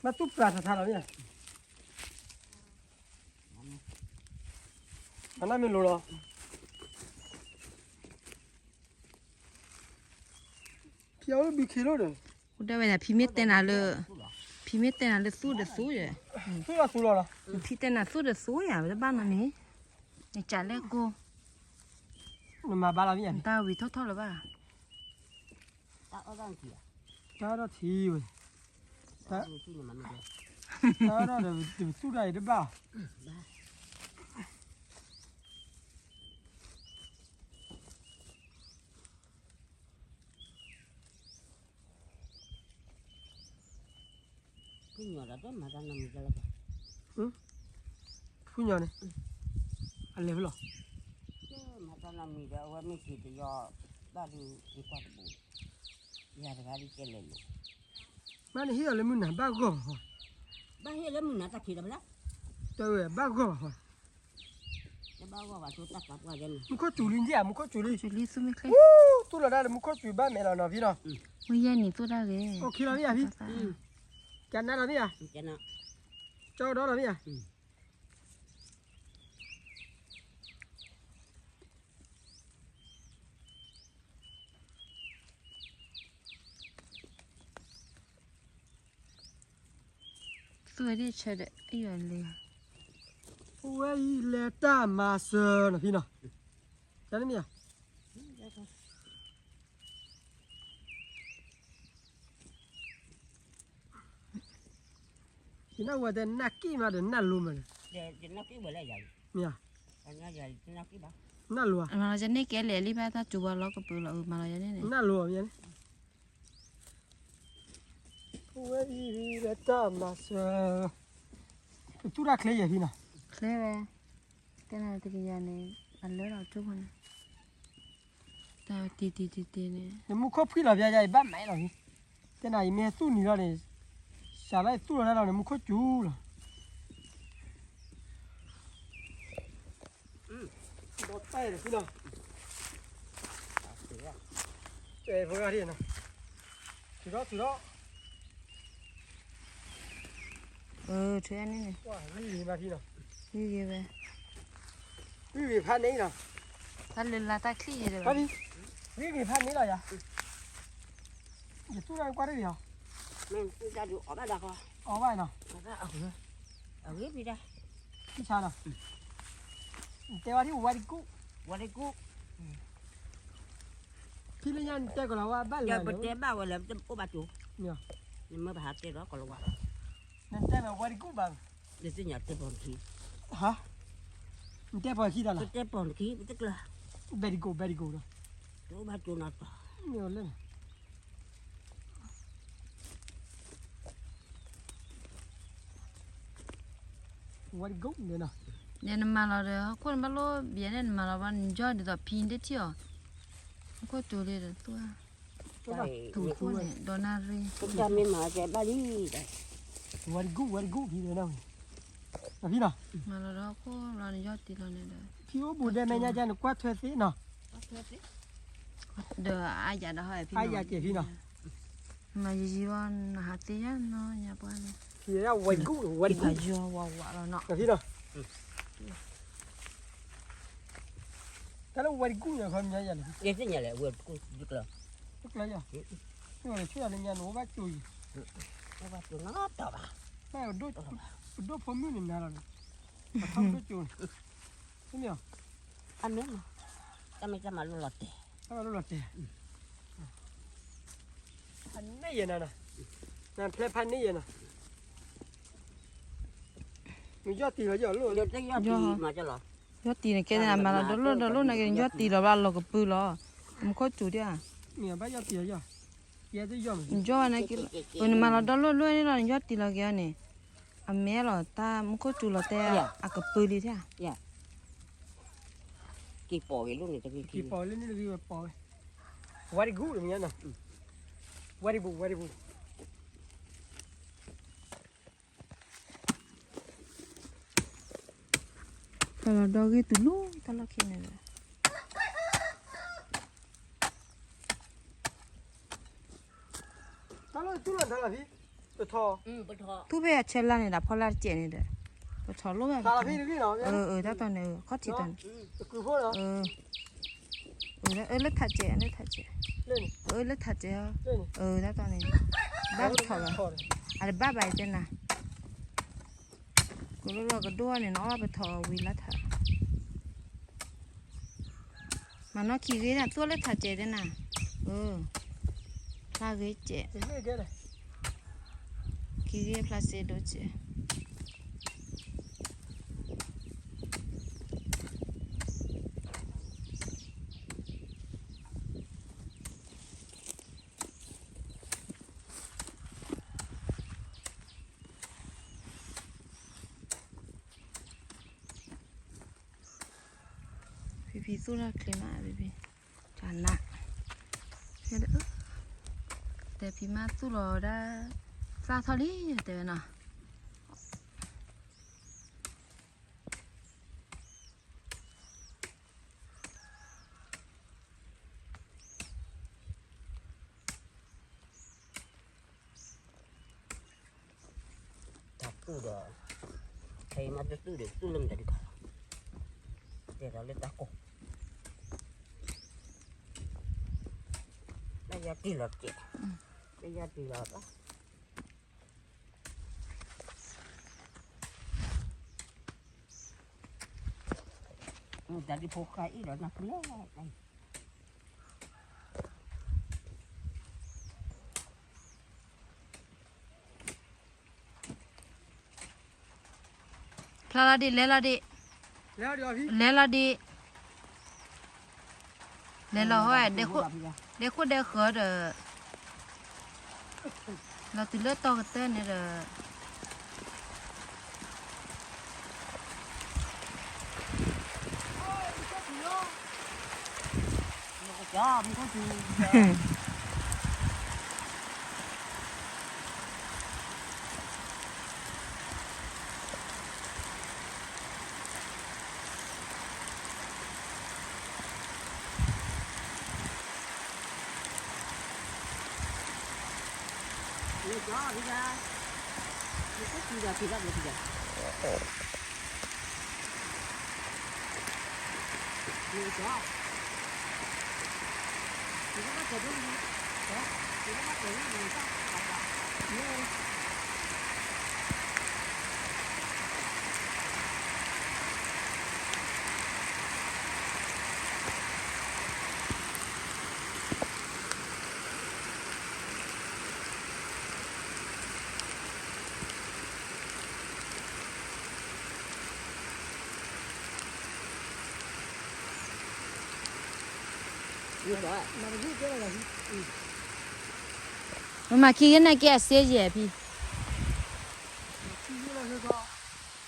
nó túp ra thà nào nhỉ anh em mình lùi rồi thiếu nó bị khí rồi udah banyak pimit tena le su de su ya su rồi pimit tena su de su ya udah bana ni ni chale go mà ba làm gì ta vì thốt là ba ta đó thì rồi ta đó là su này đấy ba Phu nhỏ đó mà ra nằm ra là phu nhỏ này anh lấy rồi mà ra nằm ra ở mấy cái đó ba đi đi qua cái bụi nhà ra đi chơi lên mà này hiểu là mình là ba gò ba hiểu là mình là ta khi đó đó tôi ba gò ba gò và tôi tắt cả qua dân mình có chủ linh gì à mình có chủ linh chủ lý su mi khai tôi là đây là mình có chủ ba mẹ là nào vì nào bây giờ ni tôi ra cái ok là vì à vì chăn đó là vì à cho đó là vì à tôi đi chơi đấy ai ở liền quay lệ ta mà sờ là vì nào chăn đấy mi à thì nó qua đến nát kia mà đến nát luôn mà để nó cái bữa lại vậy mía nó vậy nó cái bao nát luôn mà là này cái lẻ li ba ta chụp vào nó cái bự là mà là này nát luôn mía quay lệ ta mà sờ tu ra khle gì nào khle về cái này thì cái này ăn lỡ nào chụp này ta ti này nhưng mà có phi là bây giờ ba mẹ rồi cái này mẹ tu ni rồi này xả lại tu rồi nào này mà có chú rồi โดดใต้เลยพี่น้องเอ้ยพวกนี้นะถือแล้ว เชื่อนี่ ว้าวิ่งมาพี่น้อง นี่เยอะไป วิ่งพันนี้นะ ถ้าเล่นลาตาคลี่เลย พันนี้วิ่งพันนี้เลยอ่ะอย่าตู้ไรกว่าได้เหรอ mình ra được ở đây được rồi เอาไว้เนาะ ở ghép đi đây พี่ชายเนาะแต่ว่าที่วัดกู้ qua đây cú พี่เลี้ยงแต่ก็เราว่าบ้านเล giờ ย bật té bao rồi làm cho cô bà chủ เนี่ย nhưng mà bà hạt té đó còn là quả นั่นแต่แบบวัดกู้บ้าง để sinh nhật té bòn khí ฮะแต่พอคิดอะไร cái té bòn khí tức là เบริโก้เนาะ chỗ bà chủ nào เนี่ยเล่นวัดกู้เนี่ยเนาะ เนี่ยนมาเราเด้อคนบ้านเราเบียร์เนี่ยมาเราวันยอดเดี๋ยวพินได้เที่ยวก็จูเลยตัว ถูกคนเนี่ยโดนารี cái cha mình mà chạy ba đi đây วัดกู้พี่เนี่ยเนาะพี่เนาะ มาเราเด้อก็เรายอดตีเราเนี่ยเด้อ พี่ว่าบูเดแม่ย่าจันกว่าเธอสิเนาะ เด้ออาญาเด้อให้พี่ ไอ้ยาเจ็บพี่เนาะ มาจีวันหาตียันเนาะอย่าปน พี่เราวัดกู้ อีพาจัวว้าวเราเนาะ พี่เนาะแต่เราวัดกู้เนี่ยเขาเนี่ยยัน cái sinh nhật lại vừa cô tức là ทุกเลยอ่ะช่วยอะไรเนี่ยหนูว่าจุย cô bà chủ nó tao bà แม่ดูผมมีนี่นะเราทำดูจุยนี่เนาะ ăn miếng mà tao mình ra mà luôn lọt té ถ้าเราหลุดเตะพันนี่ยันนะนั่นเพลพันนี่ยันนะมียอดตีเหรอยอดลูก được cái gì mà cho lọt ยอดตีเนี่ยแกเนี่ยมาเราเด้อนะแกยอดตีเราเราก็ปื้อเรามันก็จูเดีย เนี่ยบ้ายอดตีเหรอยอดเยอะจะยอม ยอดนะกิวันมาเราเด้อนี่เรายอดตีเราแกเนี่ยอเมเราตามันก็จูเราแต่อะก็ปื้อดิเท่า kỳ bò luôn này tao กี่ปอเล่นนี่เลยปอวัดกู้อย่างเงี้ยนะวัดบู kalau doggy tu lu kalau kini dah ถ้าเราจุลันทาราพี่ตัวทอ bật họ tu be chela ni dah polar je ni dah tu cholo be ทาราพี่นี่เนาะ dah tu ni kau citan คือพวกเนาะ le thaje เล่น le thaje เล่น dah tu ni dah tu lah ada baba je na kalau lo kedua ni no apa tu wila tha mana kiri na tu le thaje je na lagi je เล่นแกเลย kiri place do je Bibi tu lah klima bibi, canak. Ada, tapi mak tu lo dah sahali je tu na. tak tu dah kayak macam tu deh tu lem tadi kah dia dah lihat aku bây giờ đi lọt chị bây giờ đi lọt đó tadi pokai đó nak lihat này Lala di, lela di, แล้วเดี๋ยวพี่ lela di. Lela hoi, dekho dekho de. La tu le to kete ni de. cho không có gì gió đi ra đi có gì giờ thì ra được giờ nhiều gió thì nó bắt đầu đi đó thì nó bắt đầu đi người ta nhiều mà khi cái này kia xe gì đi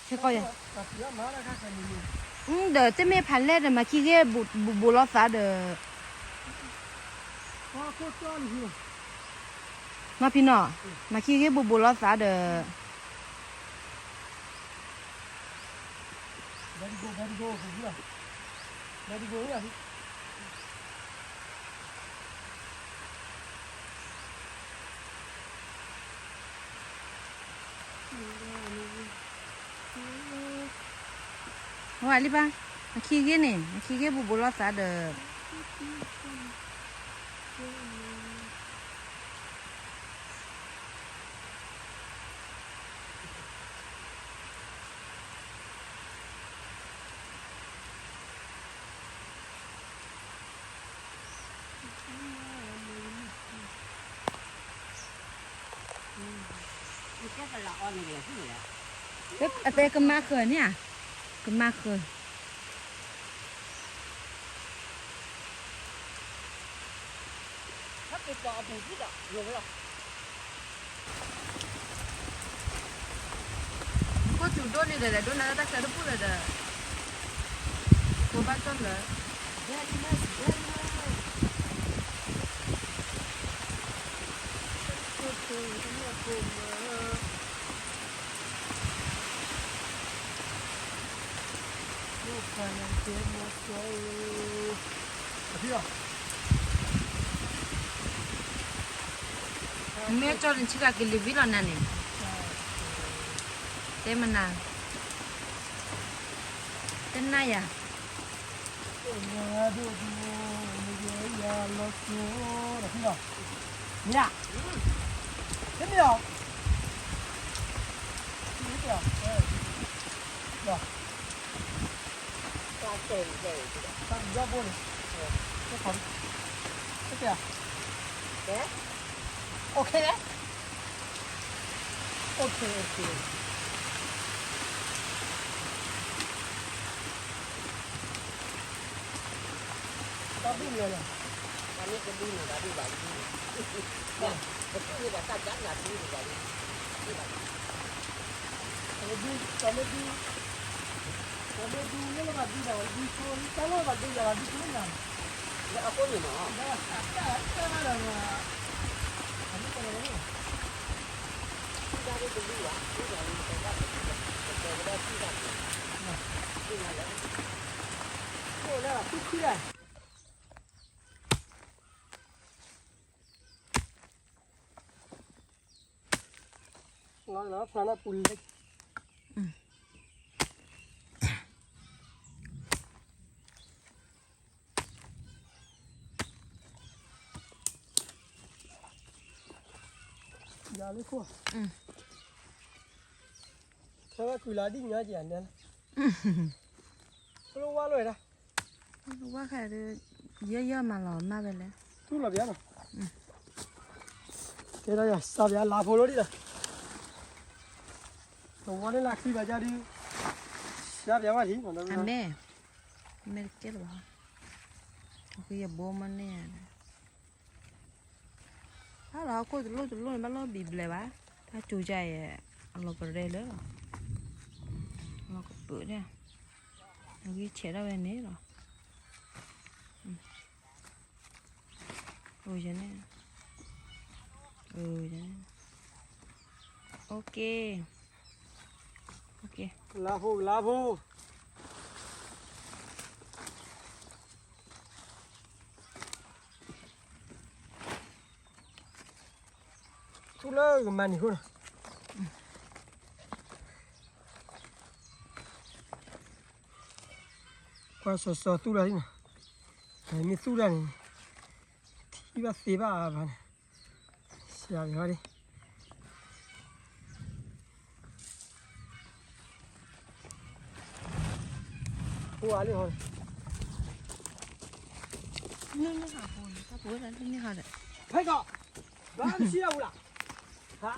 thế coi vậy đợi tới mấy盘嘞mà khi cái bù lót phá đờ mà pin nọ mà khi cái bù lót phá đờ ngoài đi ba mà khi cái này mà khi cái bù lót phá đờ cái là on này là cái gì vậy cái cái má khơi nè cái má khơi thấp cái bò bù cái đó rồi đó có chủ đô này để đô này ta sẽ đúc rồi đấy cô bắt con rồi mẹ cho nên chỉ là cái living là này thế mà nào tên này à nha thế nhiều tao ra vô đi cái phần cái kìa đấy ok đấy ok tao đi rồi ta biết cái đi này đã đi vậy nè cái như là ta chắc là đi vậy đi vậy Kalau di ni lah di dah di pun kalau dah di jalan di pun lah. nó có gì mà Dah tak ada lah. Ani kalau ni. ra đi từ đi vậy đi là đi từ ra từ ra đi ra đi là lấy Oh dah tu kira. Nó sana pul. Dạ lấy cua. Sao cái cùi lá đi nhá chị anh nè. Nó qua rồi đó. quá khai dơ mà lò mà về lên Tu là bé rồi. Thế đây rồi, sao bé lá phô lô đi rồi. Nó qua đến lạc khi bà ra đi. Sao bé mà gì mà nó. anh nè mẹ chết rồi cái giờ bố mà nè đó là cô từ lúc bắt nó bị lệ bá ta chui chạy nó có rê lớn rồi nó có bự nè nó ghi chết ra bên đấy rồi ôi trời nè trời nè ok Lá phô. tu le mani ko qua so tu la ni mi tu la ni ti ba se ba ba sia ya đi qua đi thôi nước nước hả hồn các bố là nước hả đấy phải có làm sao là hả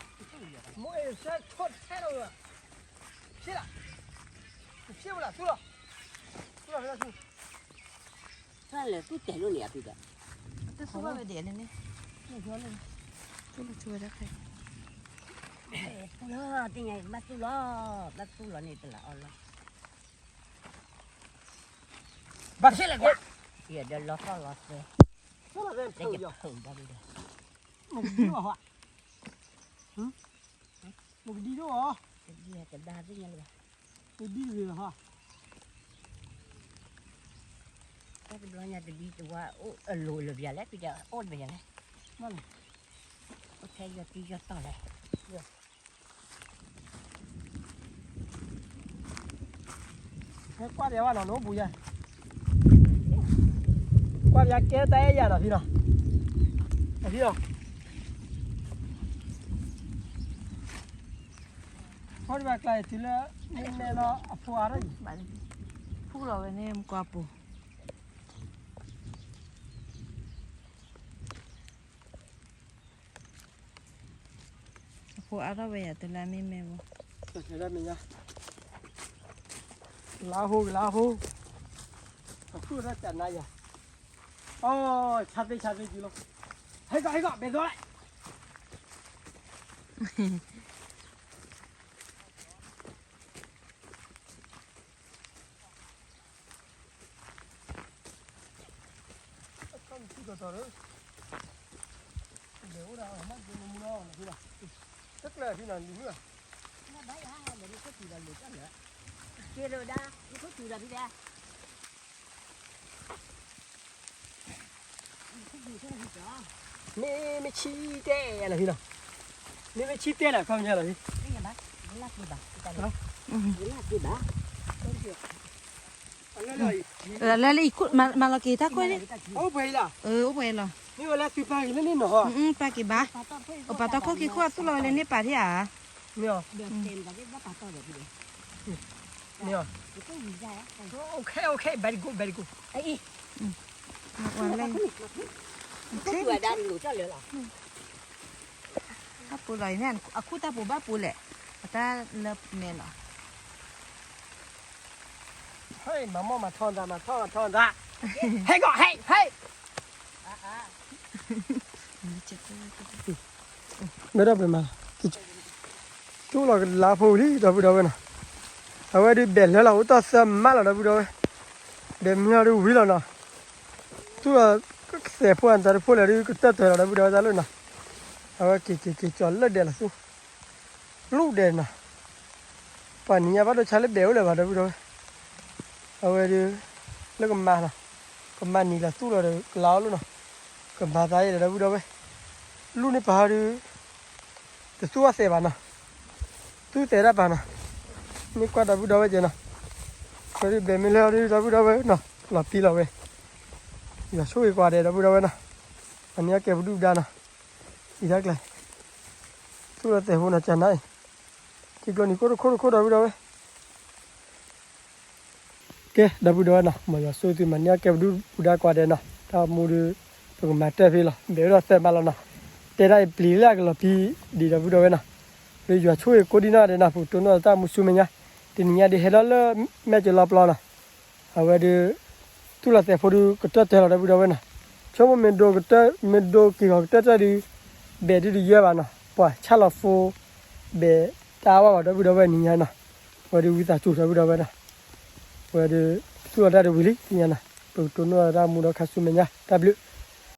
mỗi sẽ thoát hết rồi xí là xíu là tu là tu sao là tôi chạy luôn nè bây giờ tôi không bao giờ để lên đây tôi là chui ra khay lo cái này bắt tôi lo này tôi là lo bắt xí là cái giờ để lo sao lo xe nó là để cái chụp thử ra bây giờ một đi đâu hả một đi đâu hả cái gì cái đa cái này một đi rồi hả cái lo nhà đi từ qua lùi lùi giờ lấy bây giờ ôn bây giờ lấy vâng ok giờ đi cho to này thế qua đây vào nó bùi à qua nhà kia tay giờ là gì nào là gì nào thôi đi bạc lại thì là nên nó phù hợp đấy bạn phúc rồi bên em qua bù phù áo đó về từ là mềm mềm thế ra mình nhá lá hô phù ra chả này à ôi chặt đi gì luôn hay gọi bé rồi không chỉ có đó nếu đâu mà mình mua là gì đó tức là thế nào nữa nó đấy á là đi có gì là được nữa kia rồi đã đi có gì là đi ra mẹ chi tê là gì nào mẹ chi tê là không nhớ là gì cái nhà bác lá gì bà cái lá gì bà là lấy mà là kỳ ta coi đi ô vậy là ô vậy là nhưng là tụi bay lên nó ba kỳ ba ở bà ta có cái khoa tu lòi lên đây bà thế à nhiều được tiền và cái bác to được gì nhiều cái gì ra ok very good ấy còn lên cái người đang ngủ cho lửa là các bố lòi nè khu ta bố ba bố lẹ ta lập nè nó hey mà thon ra hey gọi hey nó đâu mà chú là lá phù đi đâu nè ở đây đi bèn là út sâm má là đâu bèn nhà đi uy là nè chú là xe phụ anh ta phụ là đi cái tết là đâu ra luôn nè ở cái chọn là đèn là chú lúc đèn nè phần nhà bắt đầu chạy lên béo là vào đâu ở đây lấy cái má nè cái má này là chú là láo luôn nè cái má tay là đâu lúc này phải đi cái chú xe bán nè chú xe ra bán nèนี่กว่าดับดาวเจนะพอดีเบมิลล์ดีดับดาวนะหลับปีละเว้ยอย่าช่วยกว่าเดดับดาวนะอันนี้เก็บดูดานะอีกแล้วตัวเตะหัวน่ะจะไหนที่ก็นี่ก็ดับดาวเก๋ดับดาวนะมาอย่าช่วยที่มันเนี่ยเก็บดูดากว่าเดนะถ้ามูดูตัวมาเตะไปละเดี๋ยวเราเตะมาแล้วนะเตะได้ปลีแรกละปีดีดับดาวนะเดี๋ยวช่วยกูดีน่าเดนะผู้ตัวนั้นตามุสุเมียทีนี้เดี๋ยวเราเลยแม่จะรับรอนะเอาไว้ดูตุลาเตะพอดูก็จะเตะเราได้บุญเอาไว้นะช่วงมันดูก็จะมันดูกี่ก็จะดูเบดดูเยอะบ้านะป่ะชาลาฟูเบตาว่าได้บุญเอาไว้นี่นะไว้ดูวิตาจูได้บุญเอาไว้นะไว้ดูตัวได้ดูวิลินี่นะผู้ตัวนั้นตามุดข้าสุเมียตาบลู